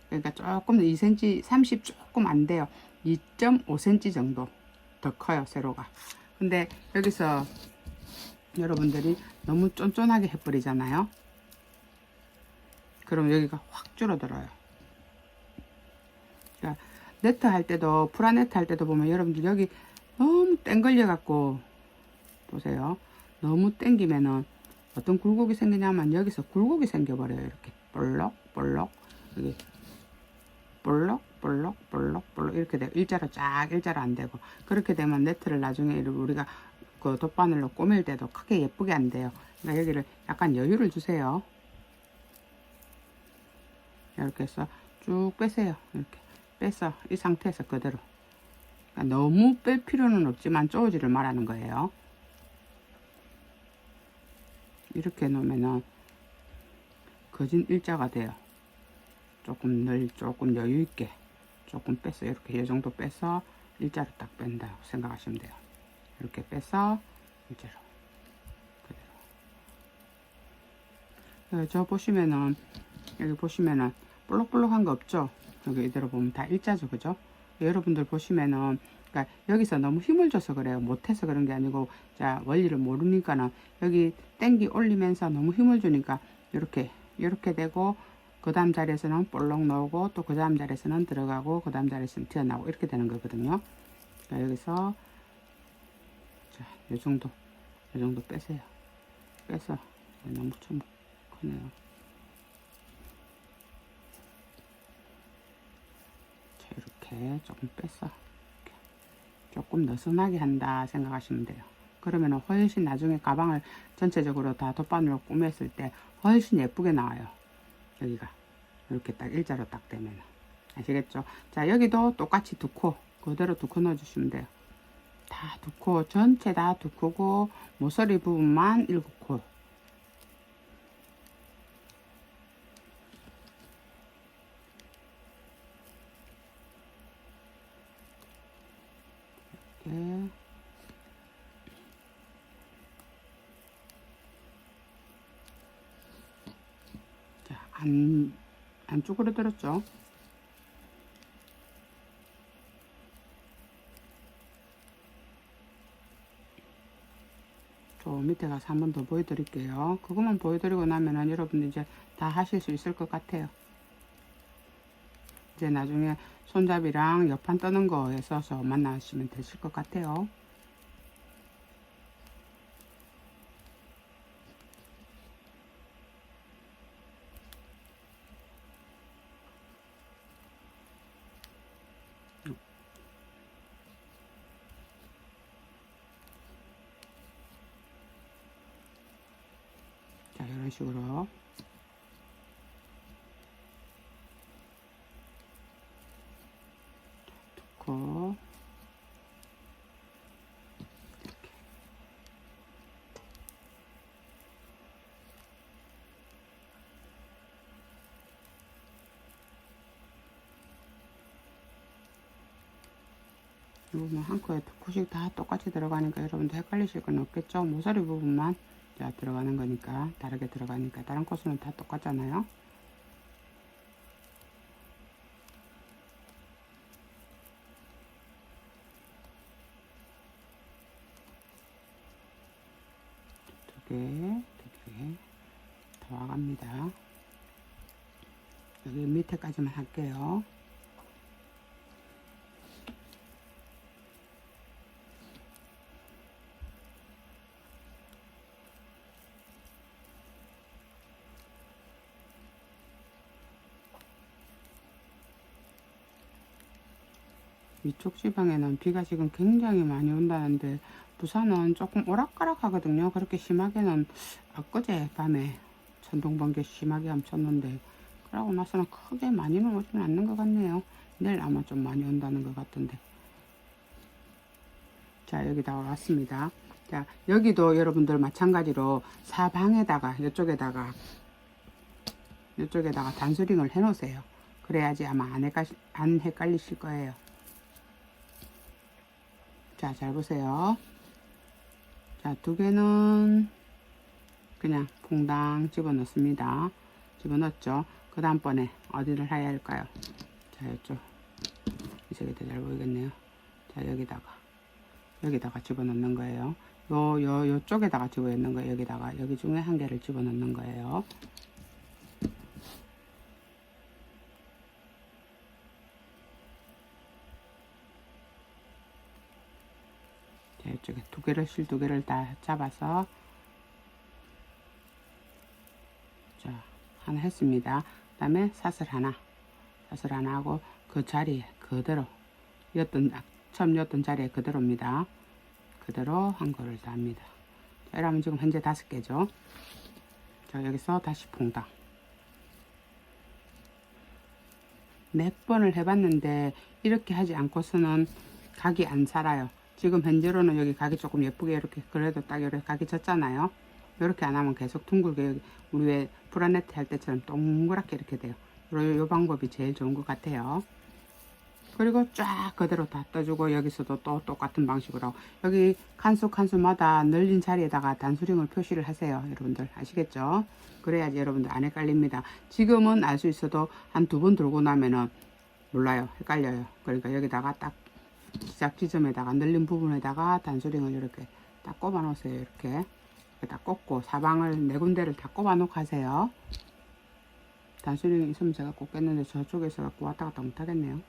그러니까 조금 2cm, 30 조금 안 돼요. 2.5cm 정도 더 커요, 세로가. 근데 여기서 여러분들이 너무 쫀쫀하게 해버리잖아요. 그럼 여기가 확 줄어들어요. 그러니까 네트 할 때도, 프라네트 할 때도 보면 여러분들 여기 너무 땡걸려 갖고, 보세요. 너무 땡기면은 어떤 굴곡이 생기냐면 여기서 굴곡이 생겨버려요. 이렇게 볼록볼록, 여기 볼록 이렇게 되고, 일자로 안 되고, 그렇게 되면 네트를 나중에 우리가 그 돗바늘로 꼬맬 때도 크게 예쁘게 안 돼요. 그러니까 여기를 약간 여유를 주세요. 이렇게 해서 쭉 빼세요. 이렇게 빼서 이 상태에서 그대로. 그러니까 너무 뺄 필요는 없지만 쪼지를 말하는 거예요. 이렇게 놓으면은 거진 일자가 돼요. 조금 여유 있게 조금 빼서, 이렇게 이 정도 빼서 일자로 딱 뺀다고 생각하시면 돼요. 이렇게 빼서 일자로 그대로. 저 보시면은, 여기 보시면은 볼록볼록한 거 없죠? 여기 이대로 보면 다 일자죠, 그죠? 여러분들 보시면은, 그러니까 여기서 너무 힘을 줘서 그래요. 못해서 그런 게 아니고, 자, 원리를 모르니까는 여기 땡기 올리면서 너무 힘을 주니까 이렇게 되고, 그 다음 자리에서는 볼록 나오고, 또 그 다음 자리에서는 들어가고, 그 다음 자리에서는 튀어나오고, 이렇게 되는 거거든요. 그러니까 여기서 자, 요 정도 빼세요. 빼서, 너무 좀 크네요. 자, 이렇게 조금 빼서 이렇게 조금 느슨하게 한다 생각하시면 돼요. 그러면 훨씬 나중에 가방을 전체적으로 다 돗바늘로 꾸몄을 때 훨씬 예쁘게 나와요. 여기가 이렇게 딱 일자로 딱 되면. 아시겠죠? 자, 여기도 똑같이 2코 그대로 2코 넣어주시면 돼요. 다 2코, 전체 다 2코고 모서리 부분만 7코. 이렇게. 자, 안 쭈그러들었죠? 저 밑에 가서 한 번 더 보여드릴게요. 그것만 보여드리고 나면은 여러분들 이제 다 하실 수 있을 것 같아요. 이제 나중에 손잡이랑 옆판 떠는 거에 써서만 나오시면 되실 것 같아요. 자, 이런 식으로 넣고 이거 뭐 한 코에 두 코씩 다 똑같이 들어가니까 여러분들 헷갈리실 건 없겠죠. 모서리 부분만 자 들어가는 거니까 다르게 들어가니까 다른 코스는 다 똑같잖아요. 두 개 더 와갑니다. 여기 밑에까지만 할게요. 위쪽 지방에는 비가 지금 굉장히 많이 온다는데 부산은 조금 오락가락 하거든요. 그렇게 심하게는 엊그제 밤에 천둥 번개 심하게 한번 쳤는데 그러고 나서는 크게 많이는 오지는 않는 것 같네요. 내일 아마 좀 많이 온다는 것 같던데. 자 여기다가 왔습니다. 자 여기도 여러분들 마찬가지로 사방에다가 이쪽에다가 단수링을 해 놓으세요. 그래야지 아마 안 헷갈리실 거예요. 자, 잘 보세요. 자, 두 개는 그냥 퐁당 집어넣습니다. 집어넣었죠. 그 다음번에 어디를 해야 할까요? 자, 이쪽. 이쪽이 더 잘 보이겠네요. 자, 여기다가 집어넣는 거예요. 요쪽에다가 집어넣는 거예요. 여기 중에 한 개를 집어넣는 거예요. 자, 이쪽에 실 두 개를 다 잡아서 자, 하나 했습니다. 그 다음에 사슬 하나 하고 그 자리에 그대로 처음 였던 자리에 그대로입니다. 그대로 한 거를 다 합니다. 자, 이러면 지금 현재 5개죠. 자, 여기서 다시 퐁당 몇 번을 해봤는데 이렇게 하지 않고서는 각이 안 살아요. 지금 현재로는 여기 각이 조금 예쁘게 이렇게 그래도 딱 이렇게 각이 졌잖아요. 이렇게 안 하면 계속 둥글게 여기 우리 왜 브라네트 할 때처럼 동그랗게 이렇게 돼요. 요 방법이 제일 좋은 것 같아요. 그리고 쫙 그대로 다 떠주고 여기서도 또 똑같은 방식으로 하고 여기 칸수마다 늘린 자리에다가 단수링을 표시를 하세요. 여러분들 아시겠죠? 그래야지 여러분들 안 헷갈립니다. 지금은 알 수 있어도 한 2번 돌고 나면은 몰라요. 헷갈려요. 그러니까 여기다가 딱 시작 지점에다가 늘린 부분에다가 단수링을 이렇게 딱 꼽아 놓으세요. 이렇게 딱 꼽고 사방을 4군데를 다 꼽아 놓고 하세요. 단수링이 있으면 제가 꼽겠는데 저쪽에서 갖고 왔다 갔다 못 하겠네요.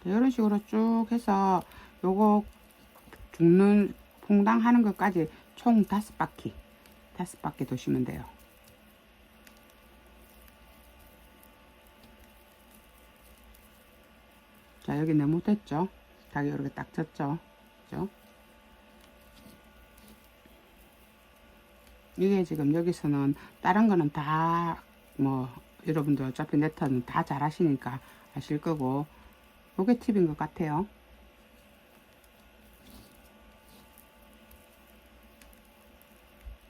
이런 식으로 쭉 해서 요거 죽는 퐁당 하는 것까지 총 5바퀴 도시면 돼요. 자, 여기 네모됐죠? 닭이 이렇게 딱 졌죠? 그죠? 이게 지금 여기서는 다른 거는 다 뭐 여러분들 어차피 네트는 다 잘 하시니까 아실 거고 요게 팁인 것 같아요.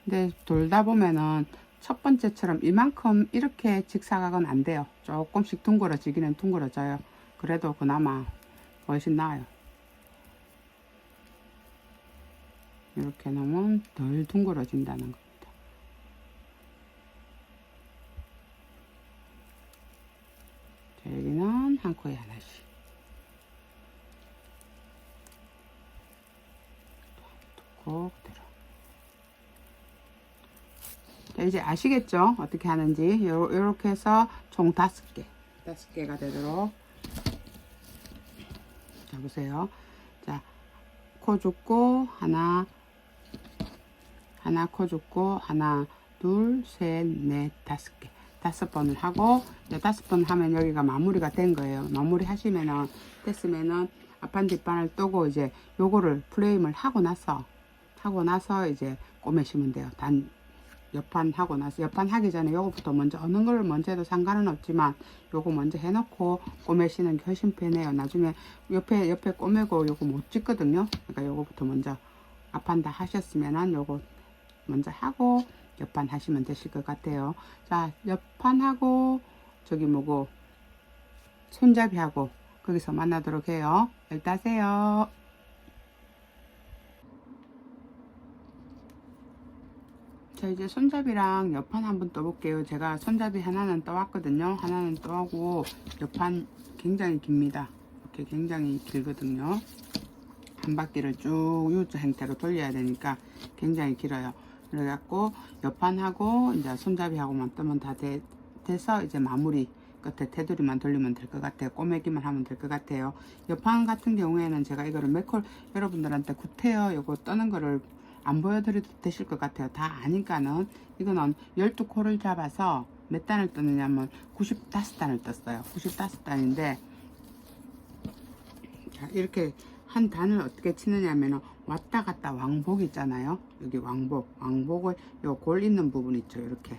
근데 돌다 보면은 첫 번째처럼 이만큼 이렇게 직사각은 안 돼요. 조금씩 둥그러지기는 둥그러져요. 그래도 그나마 훨씬 나아요. 이렇게 놓으면 덜 둥그러진다는 겁니다. 자, 여기는 한 코에 하나씩. 놓고 그대로. 자, 이제 아시겠죠? 어떻게 하는지. 요렇게 해서 총 5개가 되도록. 자, 보세요. 자, 코 줍고 하나 코 줍고 하나, 둘, 셋, 넷, 5개. 5번을 하고, 이제 5번 하면 여기가 마무리가 된 거예요. 마무리 하시면은, 됐으면은, 앞판 뒷판을 뜨고, 이제 요거를 프레임을 하고 나서 이제 꼬매시면 돼요. 옆판 하고 나서, 옆판 하기 전에 요거부터 먼저, 어느 걸 먼저 해도 상관은 없지만, 요거 먼저 해놓고 꼬매시는 게 훨씬 편해요. 나중에 옆에 꼬매고 요거 못 찍거든요. 그러니까 요거부터 먼저, 앞판 다 하셨으면은 요거 먼저 하고, 옆판 하시면 되실 것 같아요. 자, 옆판 하고, 저기 뭐고, 손잡이 하고, 거기서 만나도록 해요. 열 따세요. 자, 이제 손잡이랑 옆판 한번 떠볼게요. 제가 손잡이 하나는 떠왔거든요. 하나는 떠하고, 옆판 굉장히 깁니다. 이렇게 굉장히 길거든요. 한 바퀴를 쭉 U자 형태로 돌려야 되니까 굉장히 길어요. 그래갖고 옆판하고 이제 손잡이하고만 뜨면 다 돼서 이제 마무리 끝에 테두리만 돌리면 될 것 같아요. 꼬매기만 하면 될 것 같아요. 옆판 같은 경우에는 제가 이거를 몇콜 여러분들한테 구태여 요거 뜨는 거를 안 보여드려도 되실 것 같아요. 다 아니까는 이거는 12콜을 잡아서 몇 단을 뜨느냐면 95단을 떴어요. 95단인데 자, 이렇게 한 단을 어떻게 치느냐면 왔다 갔다 왕복 있잖아요. 여기 왕복을 요 골 있는 부분 있죠. 이렇게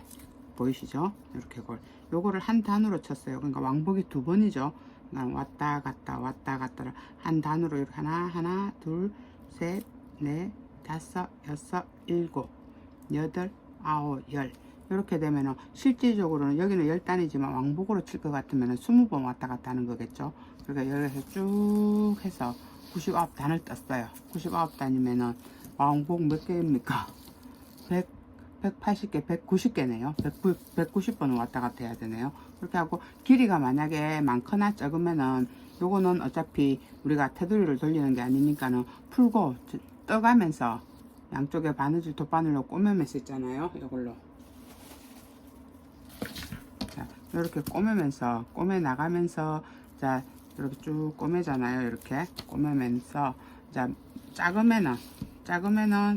보이시죠? 이렇게 골. 요거를 한 단으로 쳤어요. 그러니까 왕복이 2번이죠. 그러니까 왔다 갔다를 한 단으로 이렇게 하나, 둘, 셋, 넷, 다섯, 여섯, 일곱, 여덟, 아홉, 열. 이렇게 되면은 실질적으로는 여기는 10단이지만 왕복으로 칠 것 같으면 20번 왔다 갔다 하는 거겠죠. 그러니까 여기서 쭉 해서 99단을 떴어요. 99단이면은 왕복 몇 개입니까? 180개, 190개네요. 190번은 왔다 갔다 해야 되네요. 그렇게 하고 길이가 만약에 많거나 적으면은 요거는 어차피 우리가 테두리를 돌리는 게 아니니까는 풀고 떠가면서 양쪽에 바느질 돗바늘로 꼬매면서 있잖아요. 이걸로 자, 이렇게 꼬매 나가면서 자 이렇게 쭉 꼬매잖아요. 이렇게 꼬매면서 자 작으면은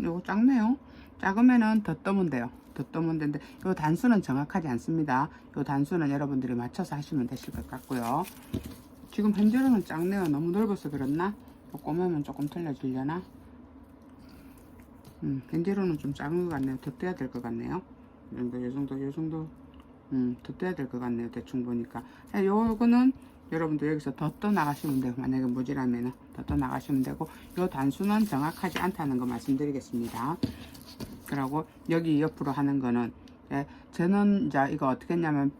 요거 작네요. 작으면은 더 떠면 돼요. 더 떠면 되는데 요 단수는 정확하지 않습니다. 요 단수는 여러분들이 맞춰서 하시면 되실 것 같고요. 지금 현재로는 작네요. 너무 넓어서 그렇나? 요 꼬매면 조금 틀려지려나? 현재로는 좀 작은 것 같네요. 더 떼야 될 것 같네요. 요 정도 더 떼야 될 것 같네요. 대충 보니까 요거는 여러분들 여기서 더 떠 나가시면 돼요. 만약에 모지라면 더 떠 나가시면 되고 요 단수는 정확하지 않다는 거 말씀드리겠습니다. 그리고 여기 옆으로 하는 거는 저는 이제 이거 어떻게 했냐면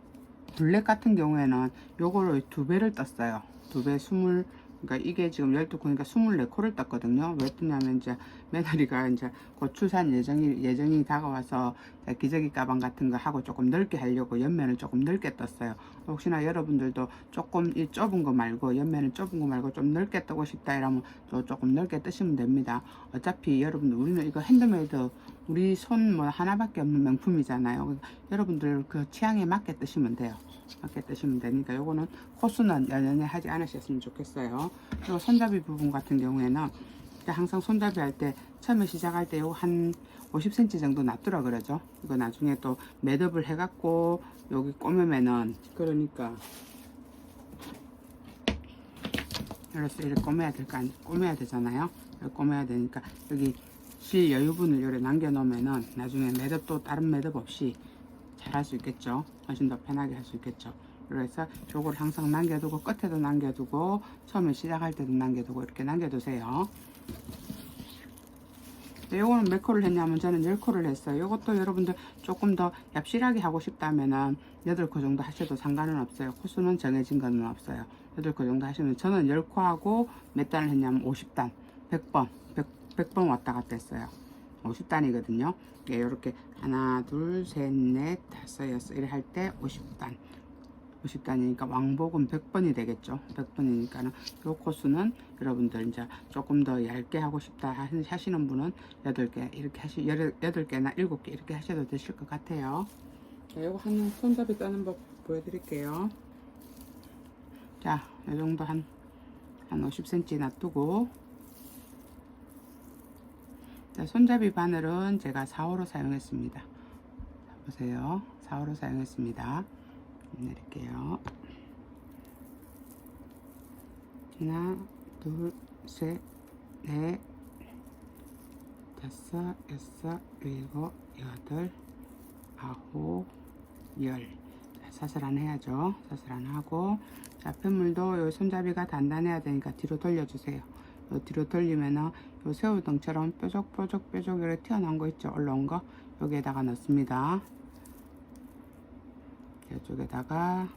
블랙 같은 경우에는 요거를 2배를 떴어요. 2배 20 그러니까 이게 지금 12코니까 24코를 떴거든요. 왜 뜨냐면 이제 며느리가 이제 곧 출산 예정이 다가와서 기저귀 가방 같은 거 하고 조금 넓게 하려고 옆면을 조금 넓게 떴어요. 혹시나 여러분들도 조금 이 좁은 거 말고 옆면은 좁은 거 말고 좀 넓게 뜨고 싶다 이러면 또 조금 넓게 뜨시면 됩니다. 어차피 여러분들 우리는 이거 핸드메이드 우리 손 뭐 하나밖에 없는 명품이잖아요. 여러분들 그 취향에 맞게 뜨시면 돼요. 맞게 뜨시면 되니까 요거는 코스는 연연히 하지 않으셨으면 좋겠어요. 그리고 손잡이 부분 같은 경우에는 항상 손잡이 할 때 처음에 시작할 때 요거 한 50cm 정도 놔두라 그러죠. 이거 나중에 또 매듭을 해갖고 여기 꼬매면은 그러니까 이렇게 꼬매야 되잖아요. 이렇게 꼬매야 되니까 여기 실 여유분을 요래 남겨 놓으면은 나중에 매듭도 다른 매듭 없이 잘 할 수 있겠죠. 훨씬 더 편하게 할 수 있겠죠. 그래서 요걸 항상 남겨두고 끝에도 남겨두고 처음에 시작할 때도 남겨두고 이렇게 남겨두세요. 요거는 몇 코를 했냐면 저는 10코를 했어요. 요것도 여러분들 조금 더 얍실하게 하고 싶다면은 8코 정도 하셔도 상관은 없어요. 코수는 정해진 거는 없어요. 8코 정도 하시면 저는 10코 하고 몇 단을 했냐면 50단 100번 왔다 갔다 했어요. 50단이거든요. 예, 이렇게 하나, 둘, 셋, 넷, 다섯, 여섯 이렇게 할 때 50단이니까 왕복은 100번이 되겠죠. 100번이니까는 요 코스는 여러분들 이제 조금 더 얇게 하고 싶다 하시는 분은 8개 이렇게 8개나 7개 이렇게 하셔도 되실 것 같아요. 자, 요거 하는 손잡이 떠는 법 보여드릴게요. 자, 요 정도 한 50cm 놔두고 자, 손잡이 바늘은 제가 4호로 사용했습니다. 보세요. 4호로 사용했습니다. 내릴게요. 하나, 둘, 셋, 넷, 다섯, 여섯, 일곱, 여덟, 아홉, 열. 사슬안 해야죠. 사슬안 하고, 자, 펜물도 요 손잡이가 단단해야 되니까 뒤로 돌려주세요. 요 뒤로 돌리면은 요 새우등처럼 뾰족뾰족 이렇게 튀어나온 거 있죠? 올라온 거 여기에다가 넣습니다. 이쪽에다가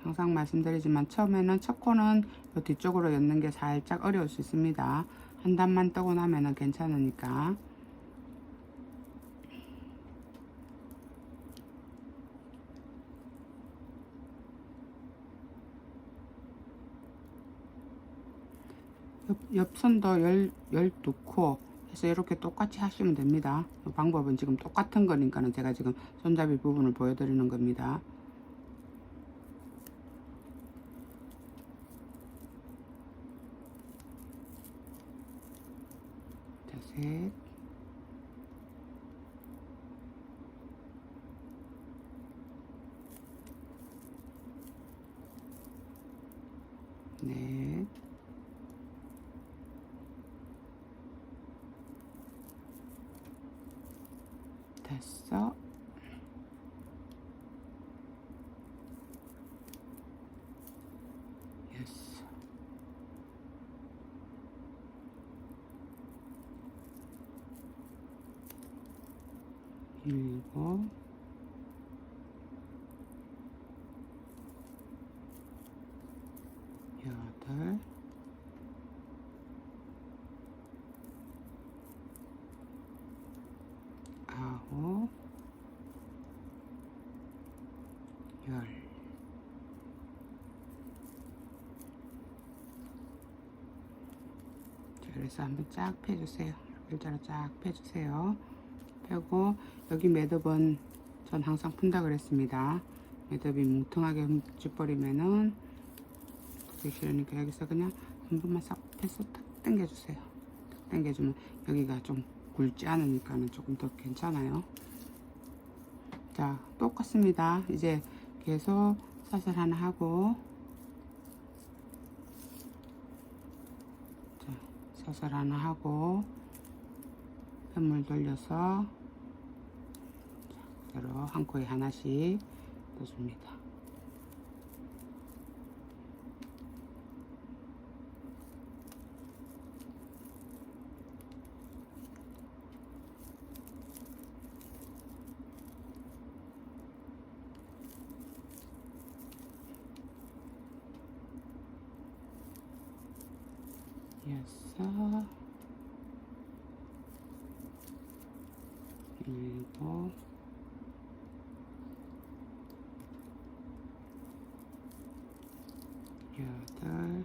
항상 말씀드리지만 처음에는 첫 코는 요 뒤쪽으로 엮는 게 살짝 어려울 수 있습니다. 한 단만 뜨고 나면은 괜찮으니까. 옆선도 12코 해서 이렇게 똑같이 하시면 됩니다. 방법은 지금 똑같은 거니까 제가 지금 손잡이 부분을 보여드리는 겁니다. 자, 셋, 넷, 다섯, 여섯, 일곱, 여덟, 아홉, 열. 그래서 한번 쫙 펴주세요. 일자로 쫙 펴주세요. 펴고 여기 매듭은 전 항상 푼다 그랬습니다. 매듭이 뭉퉁하게 짚버리면은 그게 싫으니까 여기서 그냥 한 번만 싹 펴서 탁 당겨주세요. 탁 당겨주면 여기가 좀 굵지 않으니까는 조금 더 괜찮아요. 자, 똑같습니다. 이제 계속 사슬 하나 하고, 자, 사슬 하나 하고, 펜물 돌려서 그대로 한 코에 하나씩 넣어줍니다. 여섯, 일곱, 여덟,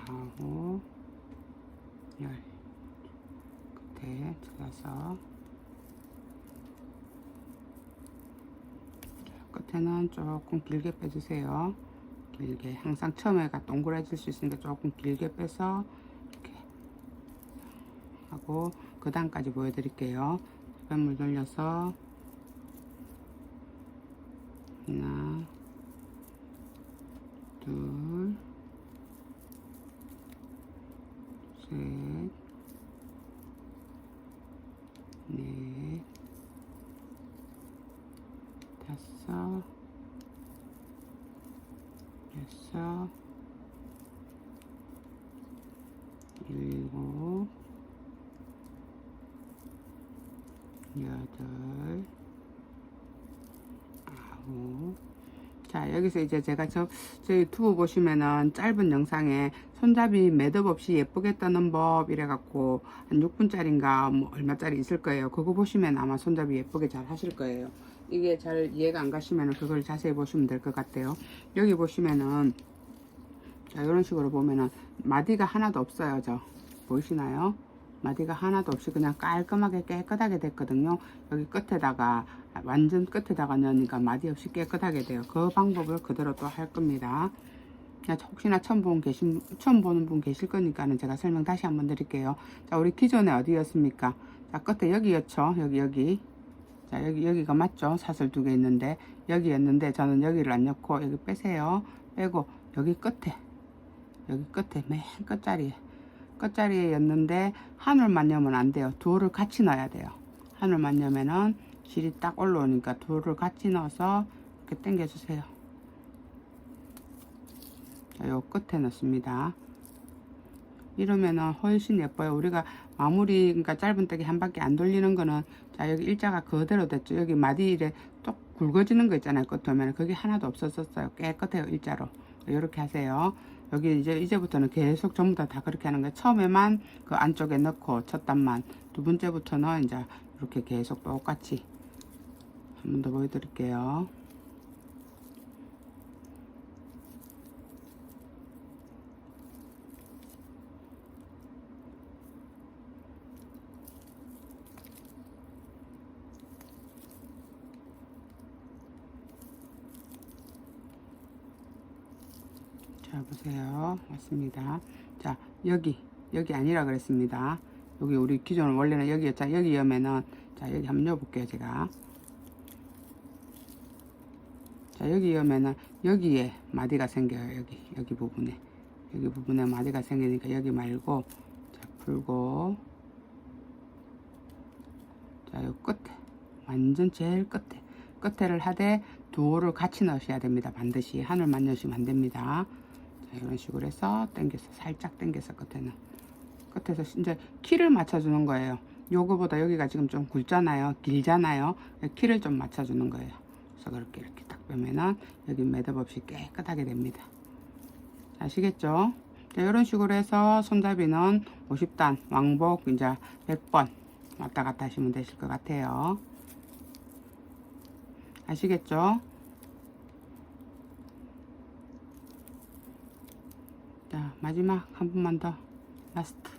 아홉, 열. 끝에 찾아서 끝에는 조금 길게 빼주세요. 길게. 항상 처음에가 동그래질 수 있으니까 조금 길게 빼서 이렇게 하고 그 다음까지 보여드릴게요. 펜물 돌려서 하나, 둘, 셋, 넷, 다섯, 여섯, 일곱, 여덟, 아홉. 자, 여기서 이제 제가 저 유튜브 보시면은 짧은 영상에 손잡이 매듭 없이 예쁘게 떠는 법 이래갖고 한 6분짜리인가 뭐 얼마짜리 있을 거예요. 그거 보시면 아마 손잡이 예쁘게 잘 하실 거예요. 이게 잘 이해가 안 가시면은 그걸 자세히 보시면 될 것 같아요. 여기 보시면은 자, 이런 식으로 보면은 마디가 하나도 없어요. 저 보이시나요? 마디가 하나도 없이 그냥 깔끔하게 깨끗하게 됐거든요. 여기 끝에다가 완전 끝에다가 넣으니까 마디 없이 깨끗하게 돼요. 그 방법을 그대로 또 할 겁니다. 혹시나 처음 보는 분 계실 거니까는 제가 설명 다시 한번 드릴게요. 자, 우리 기존에 어디였습니까? 자, 끝에 여기였죠. 여기. 자, 여기가 맞죠? 사슬 두 개 있는데, 여기였는데, 저는 여기를 안 넣고, 여기 빼세요. 빼고, 여기 끝에, 맨 끝자리에 였는데, 한올만 넣으면 안 돼요. 두 올을 같이 넣어야 돼요. 한올만 넣으면은, 질이 딱 올라오니까 두 올을 같이 넣어서, 이렇게 당겨주세요. 자, 요 끝에 넣습니다. 이러면은 훨씬 예뻐요. 우리가 마무리, 그러니까 짧은 떡이 한 바퀴 안 돌리는 거는, 자, 여기 일자가 그대로 됐죠. 여기 마디에 또 굵어지는 거 있잖아요. 끝 오면은 그게 하나도 없었어요. 깨끗해요. 일자로. 이렇게 하세요. 여기 이제부터는 계속 전부 다 그렇게 하는 거예요. 처음에만 그 안쪽에 넣고 첫 단만, 두 번째부터는 이제 이렇게 계속 똑같이 한 번 더 보여드릴게요. 자, 보세요. 맞습니다. 자, 여기 아니라 그랬습니다. 여기 우리 기존은 원래는 여기였잖아. 여기 여면은, 자, 여기 한번 넣어볼게요, 제가. 자, 여기 여면은 여기에 마디가 생겨요. 여기 부분에 마디가 생기니까 여기 말고, 자, 풀고, 자, 요 끝에, 완전 제일 끝에를 하되 두 올을 같이 넣으셔야 됩니다. 반드시 하늘만 넣으시면 안 됩니다. 자, 이런 식으로 해서 당겨서, 살짝 당겨서 끝에서 이제 키를 맞춰주는 거예요. 요거보다 여기가 지금 좀 굵잖아요. 길잖아요. 키를 좀 맞춰주는 거예요. 그래서 그렇게 이렇게 딱 빼면은 여기 매듭 없이 깨끗하게 됩니다. 아시겠죠? 자, 이런 식으로 해서 손잡이는 50단, 왕복 이제 100번 왔다 갔다 하시면 되실 것 같아요. 아시겠죠? 자, 마지막 한 번만 더. 라스트.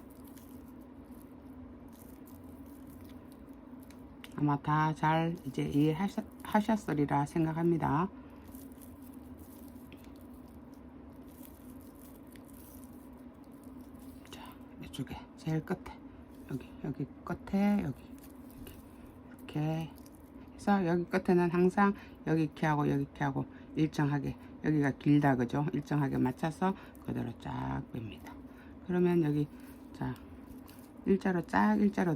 아마 다 잘 이제 이해하셨으리라 생각합니다. 자, 이쪽에 제일 끝에 여기 끝에 이렇게 해서 여기 끝에는 항상 여기 키하고 여기 키하고 일정하게, 여기가 길다 그죠? 일정하게 맞춰서 그대로 쫙 뺍니다. 그러면 여기, 자, 일자로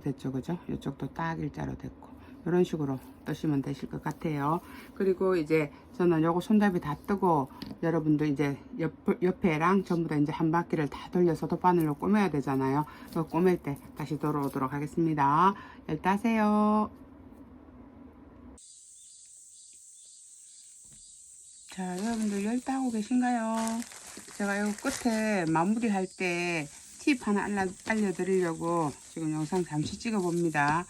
됐죠, 그죠? 이쪽도 딱 일자로 됐고, 이런 식으로 뜨시면 되실 것 같아요. 그리고 이제 저는 요거 손잡이 다 뜨고, 여러분도 이제 옆에랑 전부 다 이제 한 바퀴를 다 돌려서 돗바늘로 꼬매야 되잖아요. 그 꼬맬 때 다시 돌아오도록 하겠습니다. 열 따세요. 자, 여러분들 열 따고 계신가요? 제가 요 끝에 마무리할 때 팁 하나 알려드리려고 지금 영상 잠시 찍어 봅니다.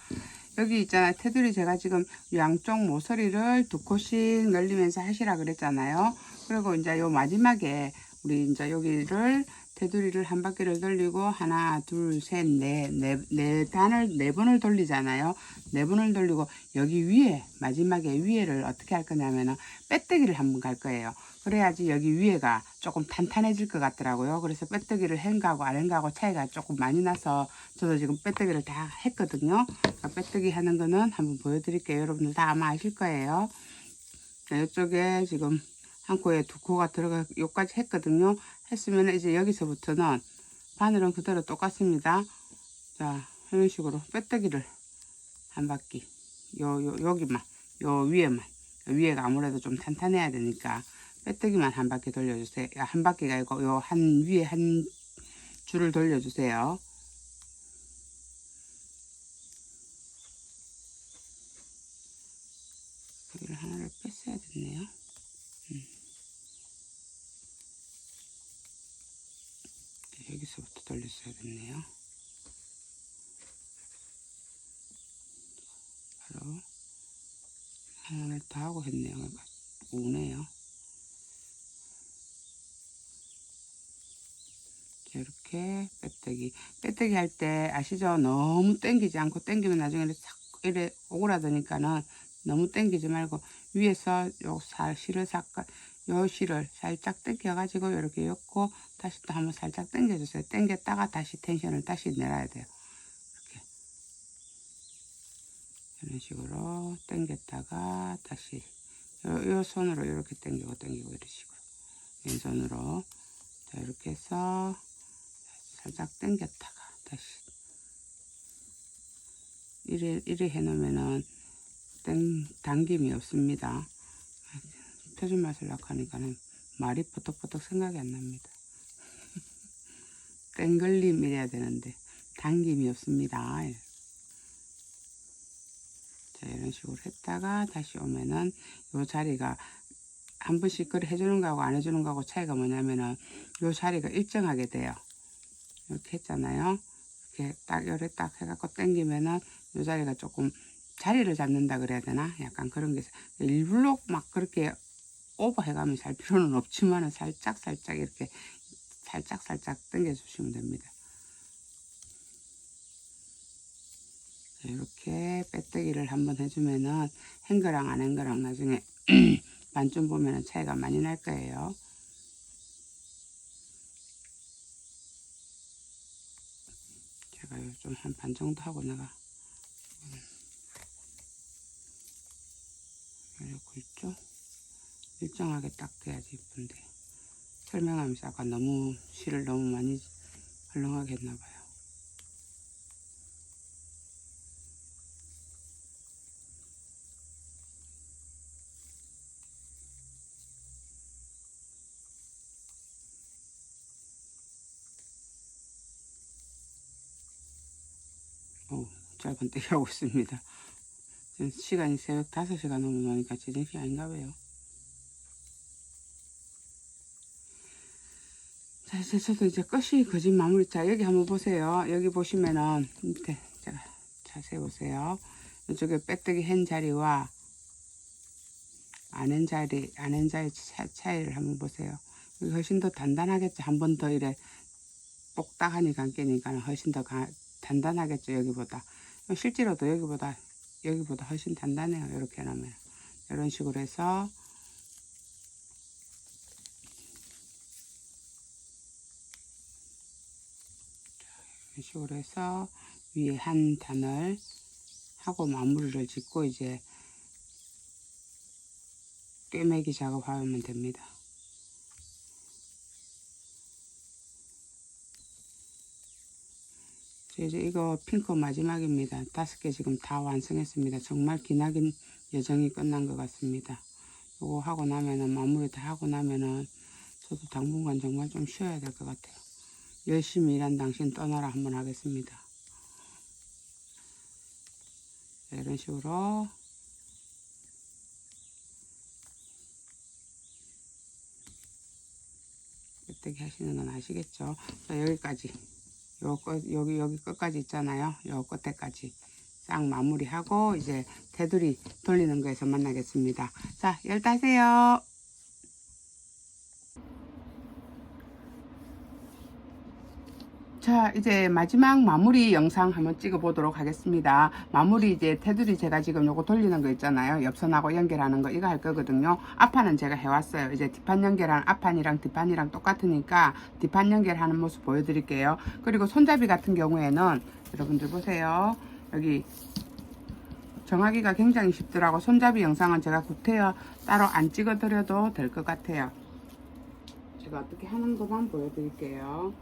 여기 있잖아요. 테두리 제가 지금 양쪽 모서리를 2코씩 늘리면서 하시라 그랬잖아요. 그리고 이제 요 마지막에 우리 이제 여기를 테두리를 한 바퀴를 돌리고 하나, 둘, 셋, 네 단을 4번을 돌리잖아요. 4번을 돌리고 여기 위에 마지막에 위에를 어떻게 할 거냐면은 빼뜨기를 한번 갈 거예요. 그래야지 여기 위에가 조금 탄탄해질 것 같더라고요. 그래서 빼뜨기를 한가하고 안 한가하고 차이가 조금 많이 나서 저도 지금 빼뜨기를 다 했거든요. 빼뜨기 하는 거는 한번 보여드릴게요. 여러분들 다 아마 아실 거예요. 자, 이쪽에 지금 한 코에 2코가 들어가 여기까지 했거든요. 했으면 이제 여기서부터는 바늘은 그대로 똑같습니다. 자, 이런 식으로 빼뜨기를 한 바퀴, 여기만, 위에가 아무래도 좀 탄탄해야 되니까 빼뜨기만 한 바퀴 돌려주세요. 한 바퀴가 아니고 요 한 위에 한 줄을 돌려주세요. 여기를 하나를 뺐어야 됐네요. 여기서부터 돌렸어야 됐네요. 바로 하나를 더 하고 했네요. 그러니까 우네요. 이렇게 빼뜨기 할 때 아시죠? 너무 당기지 않고, 당기면 나중에 이래 오그라드니까는 너무 당기지 말고 위에서 요 실을 싹 요 실을 살짝 당겨가지고 이렇게 엮고 다시 또 한번 살짝 당겨주세요. 당겼다가 다시 텐션을 다시 내려야 돼요. 이렇게 이런 식으로 당겼다가 다시 요 손으로 이렇게 당기고 이런 식으로 왼손으로 자 이렇게 해서 살짝 당겼다가 다시 이래 해놓으면은 당김이 없습니다. 표준 맛을 약하니까는 말이 뽀떡뽀떡 생각이 안 납니다. 땡글림 이래야 되는데 당김이 없습니다. 자 이런 식으로 했다가 다시 오면은 요 자리가 한 번씩 그래 해주는 거하고 안 해주는 거하고 차이가 뭐냐면은 요 자리가 일정하게 돼요. 이렇게 했잖아요. 이렇게 딱 요래 딱 해갖고 당기면은 요 자리가 조금 자리를 잡는다 그래야 되나? 약간 그런 게 있어요. 일부러 막 그렇게 오버해가면서 할 필요는 없지만은 살짝 이렇게 살짝 당겨 주시면 됩니다. 이렇게 빼뜨기를 한번 해주면은 행거랑 안 행거랑 나중에 반쯤 보면은 차이가 많이 날 거예요. 제가 좀 한 반 정도 하고 내가 이렇게 굵죠? 일정하게 딱 돼야지 이쁜데 설명하면서 아까 너무 실을 너무 많이 헐렁하게 했나봐요. 짧은 떼기 하고 있습니다. 시간이 새벽 5시가 넘어가니까 제정신이 아닌가 봐요. 자, 이제 저도 이제 끝이 거진 마무리. 자, 여기 한번 보세요. 여기 보시면은, 밑에, 제가 자세히 보세요. 이쪽에 빼뜨기 한 자리와 안 한 자리 차이를 한번 보세요. 여기 훨씬 더 단단하겠죠. 한 번 더 이래 똑딱하니 감기니까 훨씬 더 단단하겠죠. 여기보다. 실제로도 여기보다 훨씬 단단해요. 이렇게 하면. 이런 식으로 해서 이런 식으로 해서 위에 한 단을 하고 마무리를 짓고 이제 꿰매기 작업하면 됩니다. 이제 이거 핑크 마지막입니다. 5개 지금 다 완성했습니다. 정말 기나긴 여정이 끝난 것 같습니다. 요거 하고 나면은 마무리 다 하고 나면은 저도 당분간 정말 좀 쉬어야 될 것 같아요. 열심히 일한 당신 떠나라 한번 하겠습니다. 이런 식으로 빼뜨기 하시는 건 아시겠죠? 자, 여기까지 여기 끝까지 있잖아요. 요 끝에까지 싹 마무리하고 이제 테두리 돌리는 거에서 만나겠습니다. 자, 열 따세요. 자, 이제 마지막 마무리 영상 한번 찍어 보도록 하겠습니다. 마무리 이제 테두리 제가 지금 요거 돌리는 거 있잖아요. 옆선하고 연결하는 거 이거 할 거거든요. 앞판은 제가 해왔어요. 이제 뒷판 연결한 앞판이랑 뒷판이랑 똑같으니까 뒷판 연결하는 모습 보여드릴게요. 그리고 손잡이 같은 경우에는 여러분들 보세요. 여기 정하기가 굉장히 쉽더라고. 손잡이 영상은 제가 구태여 따로 안 찍어 드려도 될 것 같아요. 제가 어떻게 하는 것만 보여드릴게요.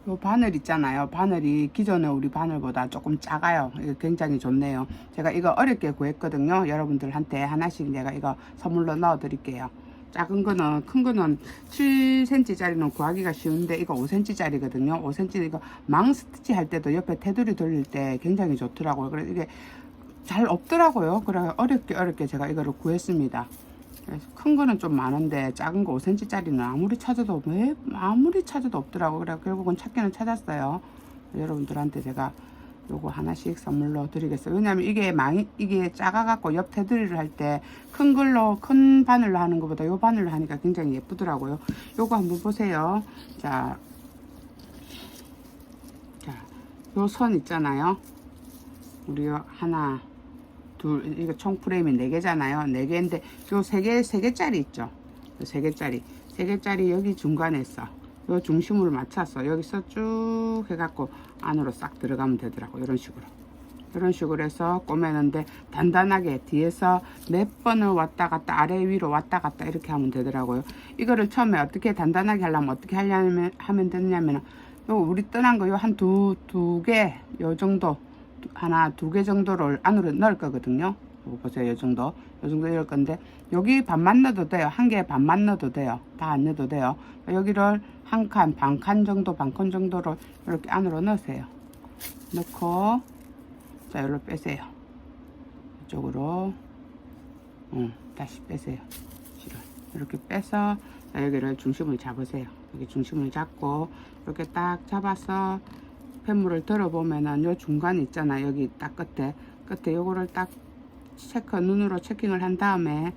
요 바늘 있잖아요. 바늘이 기존의 우리 바늘보다 조금 작아요. 이거 굉장히 좋네요. 제가 이거 어렵게 구했거든요. 여러분들한테 하나씩 내가 이거 선물로 넣어 드릴게요. 작은 거는, 큰 거는 7cm 짜리는 구하기가 쉬운데 이거 5cm 짜리거든요. 5cm 이거 망 스티치 할 때도 옆에 테두리 돌릴 때 굉장히 좋더라고요. 그래서 이게 잘 없더라고요. 그래 어렵게 제가 이거를 구했습니다. 큰 거는 좀 많은데 작은 거 5cm 짜리는 아무리 찾아도 없더라고. 그래 결국은 찾기는 찾았어요. 여러분들한테 제가 요거 하나씩 선물로 드리겠어요. 왜냐면 이게 작아갖고 옆 테두리를 할 때 큰 바늘로 하는 것보다 요 바늘로 하니까 굉장히 예쁘더라고요. 요거 한번 보세요. 자, 요 선 있잖아요. 우리 하나, 둘, 이거 총 프레임이 4개잖아요. 4개인데 요 3개짜리 있죠. 요 3개짜리 여기 중간에서 요 중심을 맞춰서 여기서 쭉 해갖고 안으로 싹 들어가면 되더라고. 이런 식으로 해서 꼬매는데 단단하게 뒤에서 몇 번을 왔다 갔다 아래 위로 왔다 갔다 이렇게 하면 되더라고요. 이거를 처음에 어떻게 단단하게 하려면 어떻게 하면 되냐면 요 우리 떠난 거 요 한 두 개 요 정도 하나 두 개 정도를 안으로 넣을 거거든요. 요거 보세요. 요 정도 넣을 건데 여기 반만 넣어도 돼요. 한 개 반만 넣어도 돼요. 다 안 넣어도 돼요. 여기를 한 칸 반 칸 정도로 이렇게 안으로 넣으세요. 넣고 자 여기로 빼세요. 이쪽으로 다시 빼세요. 이렇게 빼서 자, 여기를 중심을 잡으세요. 여기 중심을 잡고 이렇게 딱 잡아서 펜물을 들어보면은 요 중간 있잖아요. 여기 딱 끝에 요거를 딱 눈으로 체킹을 한 다음에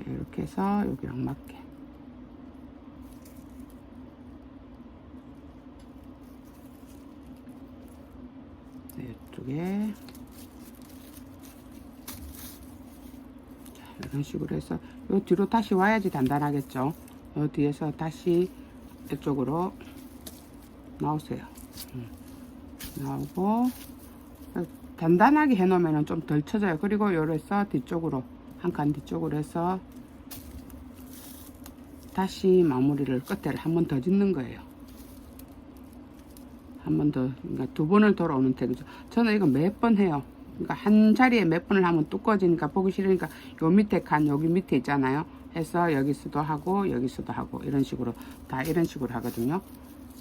이렇게 해서 여기랑 맞게 이쪽에 이런 식으로 해서 요 뒤로 다시 와야지 단단하겠죠. 요 뒤에서 다시 이쪽으로 나오세요. 나오고 단단하게 해 놓으면 좀 덜 쳐져요. 그리고 요래서 뒤쪽으로 한 칸 뒤쪽으로 해서 다시 마무리를 끝에를 한 번 더 짓는 거예요. 한 번 더, 그러니까 2번을 돌아오는 택이죠. 저는 이거 몇 번 해요. 그러니까 한 자리에 몇 번을 하면 두꺼워지니까 보기 싫으니까 요 밑에 칸 여기 밑에 있잖아요. 해서 여기서도 하고 여기서도 하고 이런 식으로 다 이런 식으로 하거든요.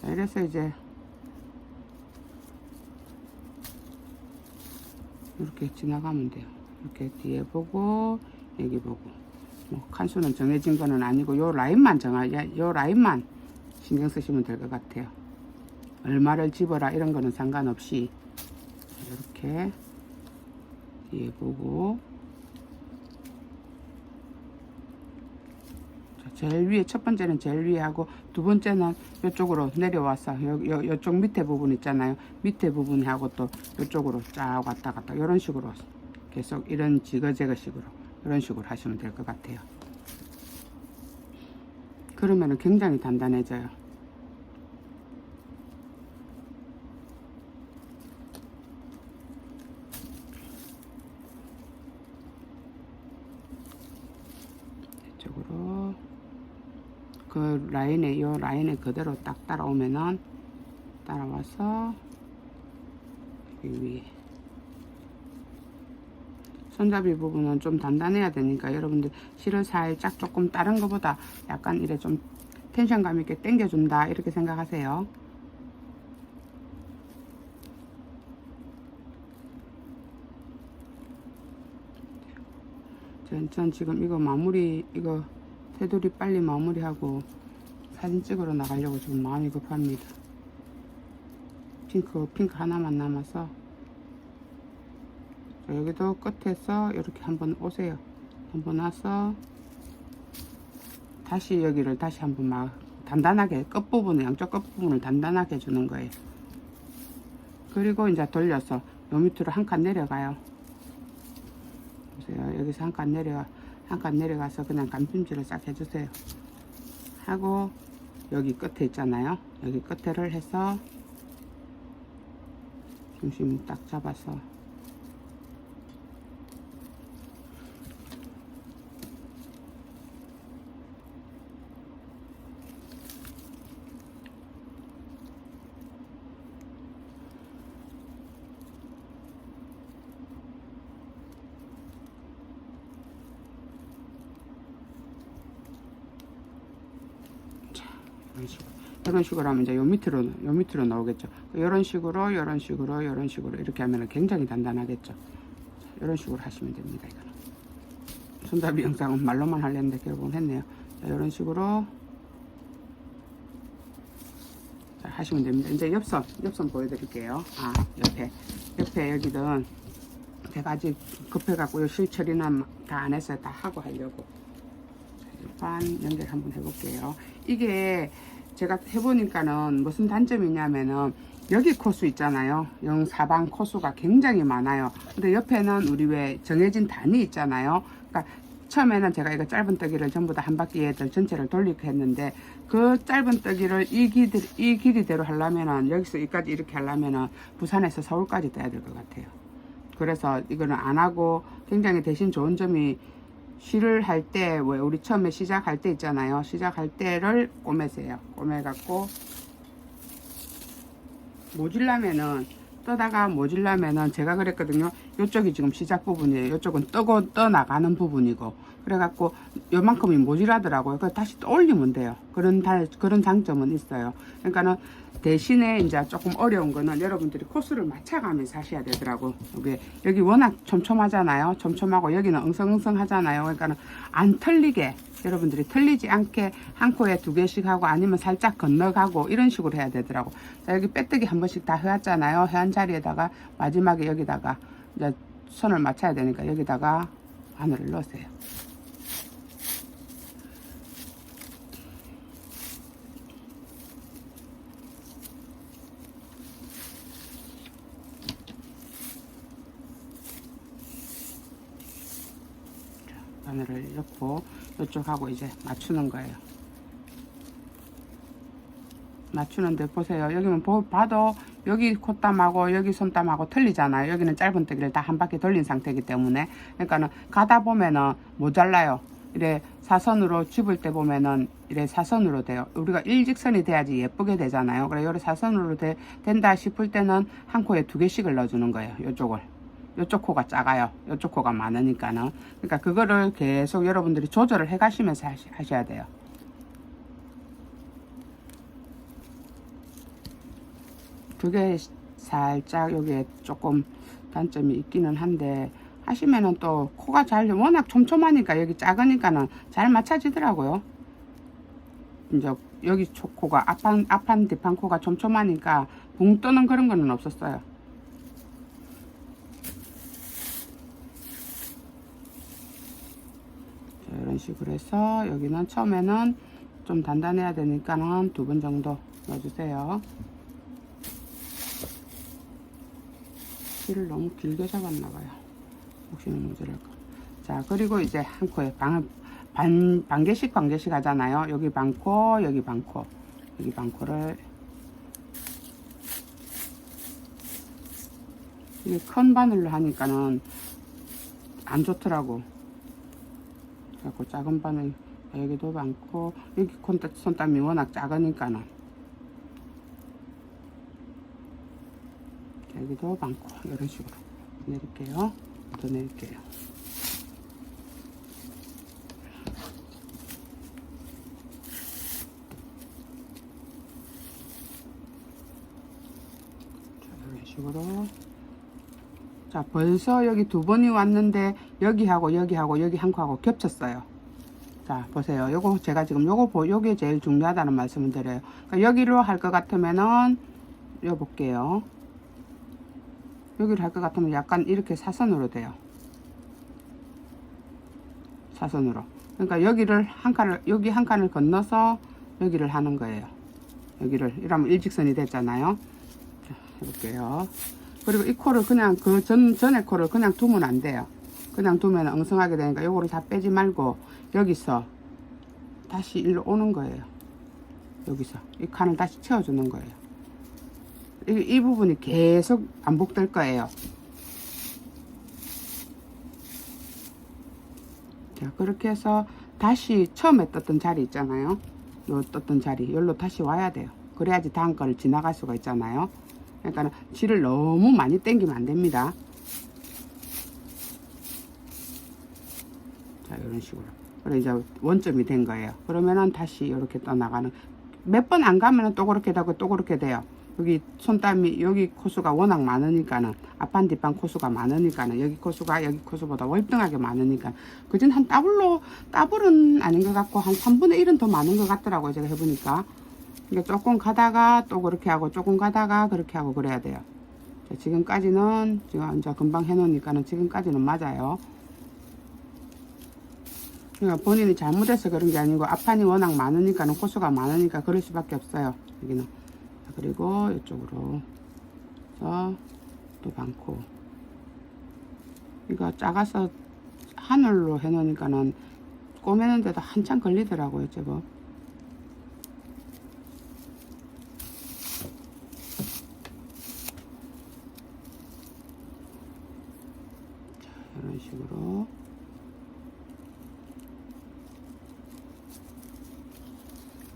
자, 이래서 이제 이렇게 지나가면 돼요. 이렇게 뒤에 보고 여기 보고 뭐 칸수는 정해진 거는 아니고 요 라인만 요 라인만 신경 쓰시면 될 것 같아요. 얼마를 집어라 이런 거는 상관없이 이렇게 뒤에 보고 제일 위에 첫 번째는 제일 위에 하고 두 번째는 이쪽으로 내려와서 요쪽 밑에 부분 있잖아요. 밑에 부분에 하고 또 이쪽으로 쫙 왔다 갔다 이런 식으로 계속 이런 지그재그 식으로 이런 식으로 하시면 될 것 같아요. 그러면은 굉장히 단단해져요. 이쪽으로 그 라인에 요 라인에 그대로 딱 따라오면은 따라와서 여기 위에 손잡이 부분은 좀 단단해야 되니까 여러분들 실을 살짝 조금 다른 것보다 약간 이래 좀 텐션감 있게 당겨준다 이렇게 생각하세요. 전 지금 이거 마무리 이거 테두리 빨리 마무리하고 사진 찍으러 나가려고 지금 마음이 급합니다. 핑크 하나만 남아서 자, 여기도 끝에서 이렇게 한번 오세요. 한번 와서 다시 여기를 다시 한번 막 단단하게 끝부분을 양쪽 끝부분을 단단하게 해주는 거예요. 그리고 이제 돌려서 요 밑으로 한 칸 내려가요. 보세요. 여기서 한 칸 내려가서 그냥 감찜질을 싹 해주세요. 하고 여기 끝에 있잖아요. 여기 끝에를 해서 중심 딱 잡아서 이런 식으로 하면 이제 요 밑으로 나오겠죠. 이런 식으로 이렇게 하면 굉장히 단단하겠죠. 이런 식으로 하시면 됩니다. 이거는 손잡이 영상은 말로만 하려는데 결국은 했네요. 자, 이런 식으로 자, 하시면 됩니다. 이제 옆선 보여드릴게요. 옆에 여기는 제가 아직 급해갖고 요 실처리는 다 안 했어요. 다 하고 하려고. 일반 연결 한번 해볼게요. 이게 제가 해보니까는 무슨 단점이 있냐면은 여기 코수 있잖아요. 사방 코수가 굉장히 많아요. 근데 옆에는 우리 왜 정해진 단이 있잖아요. 그러니까 처음에는 제가 이거 짧은 뜨기를 전부 다 한 바퀴에 전체를 돌리고 했는데 그 짧은 뜨기를 이 길이대로 하려면은 여기서 여기까지 이렇게 하려면은 부산에서 서울까지 떠야 될 것 같아요. 그래서 이거는 안 하고 굉장히 대신 좋은 점이 실을 할 때 왜 우리 처음에 시작할 때 있잖아요. 시작할 때를 꼬매세요. 꼬매갖고 모질라면은 떠다가 모질라면은 제가 그랬거든요. 이쪽이 지금 시작 부분이에요. 이쪽은 떠 나가는 부분이고 그래갖고 요만큼이 모질하더라고요. 그래서 다시 또 올리면 돼요. 그런 장점은 있어요. 그러니까는 대신에 이제 조금 어려운 거는 여러분들이 코스를 맞춰가면서 하셔야 되더라고. 여기 워낙 촘촘하잖아요. 촘촘하고 여기는 엉성엉성 하잖아요. 그러니까는 안 틀리게 여러분들이 틀리지 않게 한 코에 2개씩 하고 아니면 살짝 건너가고 이런 식으로 해야 되더라고. 자, 여기 빼뜨기 한 번씩 다 해왔잖아요. 해한 자리에다가 마지막에 여기다가 이제 선을 맞춰야 되니까 여기다가 바늘을 넣으세요. 바늘을 넣고 이쪽하고 이제 맞추는 거예요. 맞추는데 보세요. 여기는 봐도 여기 콧땀하고 여기 손땀하고 틀리잖아요. 여기는 짧은 뜨기를 다 한 바퀴 돌린 상태이기 때문에 그러니까는 가다 보면은 모자라요. 이래 사선으로 집을 때 보면은 이래 사선으로 돼요. 우리가 일직선이 돼야지 예쁘게 되잖아요. 그래 요래 사선으로 된다 싶을 때는 한 코에 2개씩을 넣어주는 거예요. 요쪽을. 요쪽 코가 작아요. 요쪽 코가 많으니까는. 그러니까 그거를 계속 여러분들이 조절을 해 가시면서 하셔야 돼요. 그게 살짝 여기에 조금 단점이 있기는 한데 하시면은 또 코가 워낙 촘촘하니까 여기 작으니까는 잘 맞춰지더라고요. 이제 여기 코가 앞판 뒷판 코가 촘촘하니까 붕 뜨는 그런 거는 없었어요. 자, 이런 식으로 해서 여기는 처음에는 좀 단단해야 되니까는 2번 정도 넣어주세요. 길을 너무 길게 잡았나봐요. 혹시나 모자랄까. 자, 그리고 이제 한 코에 반개씩 하잖아요. 여기 반코, 여기 반코, 여기 반코를 이게 큰 바늘로 하니까는 안 좋더라고. 그래갖고 작은 바늘 여기도 많고 여기 손땀이 워낙 작으니까는 여기도 많고 이런 식으로 내릴게요. 더 내릴게요. 자, 이런 식으로. 자, 벌써 여기 2번이 왔는데 여기하고 여기하고 여기 한 코하고 겹쳤어요. 자, 보세요. 요거 제가 지금 요게 제일 중요하다는 말씀을 드려요. 그러니까 여기로 할 것 같으면은 요 볼게요. 여기를 할 것 같으면 약간 이렇게 사선으로 돼요. 사선으로. 그러니까 여기를 여기 한 칸을 건너서 여기를 하는 거예요. 여기를 이러면 일직선이 됐잖아요. 자, 해볼게요. 그리고 이 코를 그냥 전에 코를 그냥 두면 안 돼요. 그냥 두면 엉성하게 되니까 요거를 다 빼지 말고 여기서 다시 일로 오는 거예요. 여기서 이 칸을 다시 채워주는 거예요. 이 부분이 계속 반복될 거예요. 자, 그렇게 해서 다시 처음에 떴던 자리 있잖아요. 요 떴던 자리, 여기로 다시 와야 돼요. 그래야지 다음 거를 지나갈 수가 있잖아요. 그러니까 실을 너무 많이 당기면 안 됩니다. 자, 이런 식으로. 그래 이제 원점이 된 거예요. 그러면은 다시 이렇게 떠나가는. 몇 번 안 가면은 또 그렇게 되고 또 그렇게 돼요. 여기 손땀이 여기 코수가 워낙 많으니까는 앞판 뒷판 코수가 많으니까는 여기 코수보다 월등하게 많으니까 그전 한 더블은 아닌 것 같고 한 3분의 1은 더 많은 것 같더라고요. 제가 해보니까. 그러니까 조금 가다가 또 그렇게 하고 조금 가다가 그렇게 하고 그래야 돼요. 자, 지금까지는 지금 이제 금방 해놓으니까는 지금까지는 맞아요. 그러니까 본인이 잘못해서 그런 게 아니고 앞판이 워낙 많으니까 호수가 많으니까 그럴 수밖에 없어요. 여기는. 그리고 이쪽으로 또 반코. 이거 작아서 하늘로 해놓으니까는 꼬매는데도 한참 걸리더라고요, 제법. 자, 이런 식으로.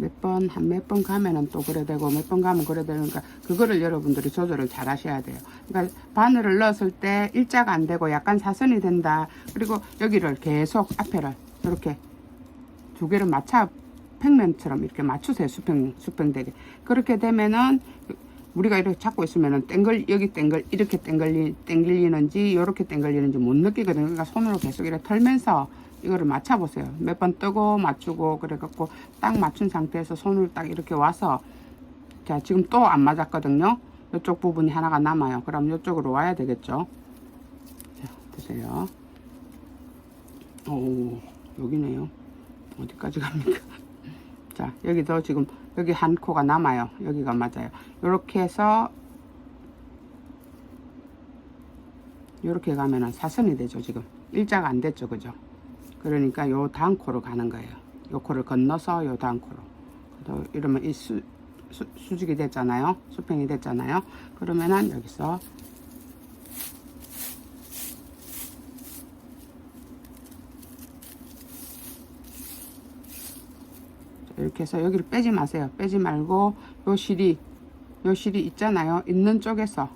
몇 번 가면은 또 그래 되고, 몇 번 가면 그래 되니까, 그거를 여러분들이 조절을 잘 하셔야 돼요. 그러니까, 바늘을 넣었을 때 일자가 안 되고 약간 사선이 된다. 그리고 여기를 계속 앞에를 이렇게 두 개를 맞춰, 평면처럼 이렇게 맞추세요. 수평되게. 그렇게 되면은, 우리가 이렇게 잡고 있으면은 여기 이렇게 땡길리는지, 요렇게 땡길리는지 못 느끼거든요. 그러니까 손으로 계속 이렇게 털면서, 이거를 맞춰보세요. 몇 번 뜨고 맞추고 그래갖고 딱 맞춘 상태에서 손을 딱 이렇게 와서, 자 지금 또 안 맞았거든요. 이쪽 부분이 하나가 남아요. 그럼 이쪽으로 와야 되겠죠. 자 보세요. 오 여기네요. 어디까지 갑니까? 자 여기도 지금 여기 한 코가 남아요. 여기가 맞아요. 이렇게 해서 이렇게 가면은 사선이 되죠. 지금 일자가 안 됐죠. 그죠? 그러니까 요 다음 코로 가는 거예요. 요 코를 건너서 요 다음 코로. 이러면 이 수직이 됐잖아요. 수평이 됐잖아요. 그러면은 여기서 이렇게 해서 여기를 빼지 마세요. 빼지 말고 요 실이 있잖아요. 있는 쪽에서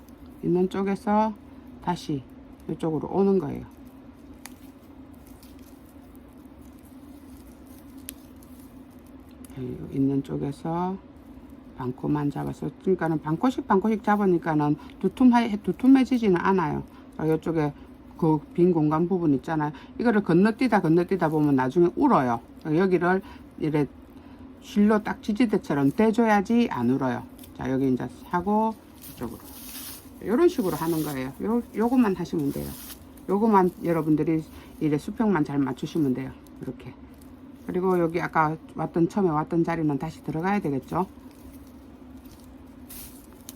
다시 이쪽으로 오는 거예요. 있는 쪽에서 반코만 잡아서, 그러니까는 반코씩 잡으니까는 두툼해지지는 않아요. 이쪽에 그 빈 공간 부분 있잖아요. 이거를 건너뛰다 보면 나중에 울어요. 여기를 이래 실로 딱 지지대처럼 대줘야지 안 울어요. 자 여기 이제 하고 이쪽으로 이런 식으로 하는 거예요. 요것만 하시면 돼요. 요것만 여러분들이 이래 수평만 잘 맞추시면 돼요. 이렇게. 그리고 여기 아까 처음에 왔던 자리는 다시 들어가야 되겠죠.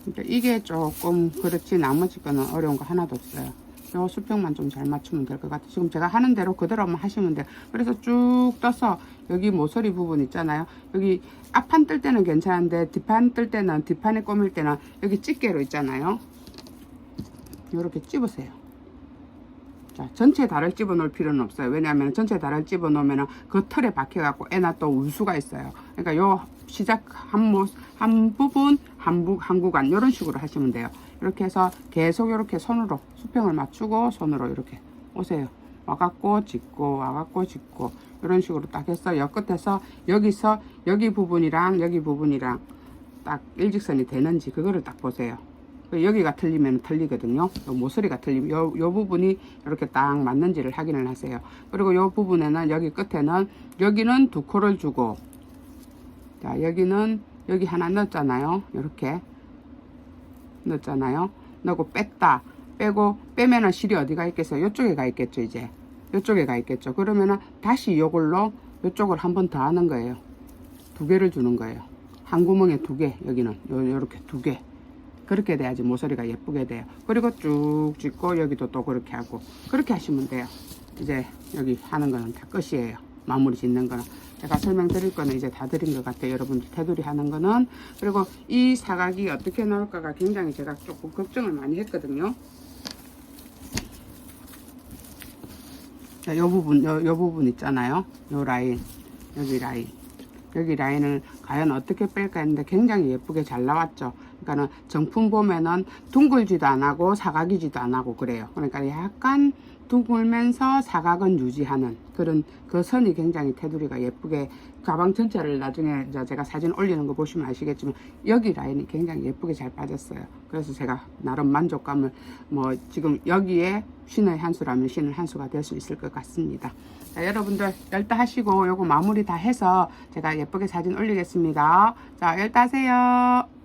그러니까 이게 조금 그렇지 나머지 거는 어려운 거 하나도 없어요. 요 수평만 좀 잘 맞추면 될 것 같아요. 지금 제가 하는 대로 그대로만 하시면 돼요. 그래서 쭉 떠서 여기 모서리 부분 있잖아요. 여기 앞판 뜰 때는 괜찮은데 뒷판 뜰 때는, 뒷판에 꼬밀 때는 여기 집게로 있잖아요. 요렇게 찝으세요. 자, 전체 다를 집어 넣을 필요는 없어요. 왜냐하면 전체 다를 집어 넣으면 그 털에 박혀 갖고 애나 또 울 수가 있어요. 그러니까 요 시작 한 부분 한 구간 이런 식으로 하시면 돼요. 이렇게 해서 계속 이렇게 손으로 수평을 맞추고 손으로 이렇게 오세요. 와갖고 짚고 와갖고 짚고 이런 식으로 딱 해서 옆 끝에서 여기서 여기 부분이랑 딱 일직선이 되는지 그거를 딱 보세요. 여기가 틀리면 틀리거든요. 요 모서리가 틀리면 요 부분이 이렇게 딱 맞는지를 확인을 하세요. 그리고 요 부분에는 여기 끝에는 여기는 두 코를 주고, 자 여기는 여기 하나 넣었잖아요. 이렇게 넣었잖아요. 넣고 빼면은 실이 어디가 있겠어요? 요쪽에 가 있겠죠. 이제 요쪽에 가 있겠죠. 그러면은 다시 요걸로 요쪽을 한 번 더 하는 거예요. 두 개를 주는 거예요. 한 구멍에 두 개, 여기는 요렇게 두 개. 그렇게 돼야지 모서리가 예쁘게 돼요. 그리고 쭉 짚고 여기도 또 그렇게 하고 그렇게 하시면 돼요. 이제 여기 하는 거는 다 끝이에요. 마무리 짓는 거는 제가 설명드릴 거는 이제 다 드린 것 같아요. 여러분들 테두리 하는 거는. 그리고 이 사각이 어떻게 나올까가 굉장히 제가 조금 걱정을 많이 했거든요. 자, 요 부분 있잖아요. 요 라인, 여기 라인을 과연 어떻게 뺄까 했는데 굉장히 예쁘게 잘 나왔죠. 그러니까는 정품 보면은 둥글지도 안 하고 사각이지도 안 하고 그래요. 그러니까 약간 둥글면서 사각은 유지하는 그런 그 선이 굉장히 테두리가 예쁘게, 가방 전체를 나중에 제가 사진 올리는 거 보시면 아시겠지만 여기 라인이 굉장히 예쁘게 잘 빠졌어요. 그래서 제가 나름 만족감을, 뭐 지금 여기에 신의 한 수라면 신의 한 수가 될 수 있을 것 같습니다. 자, 여러분들 열다 하시고 요거 마무리 다 해서 제가 예쁘게 사진 올리겠습니다. 자, 열다 하세요.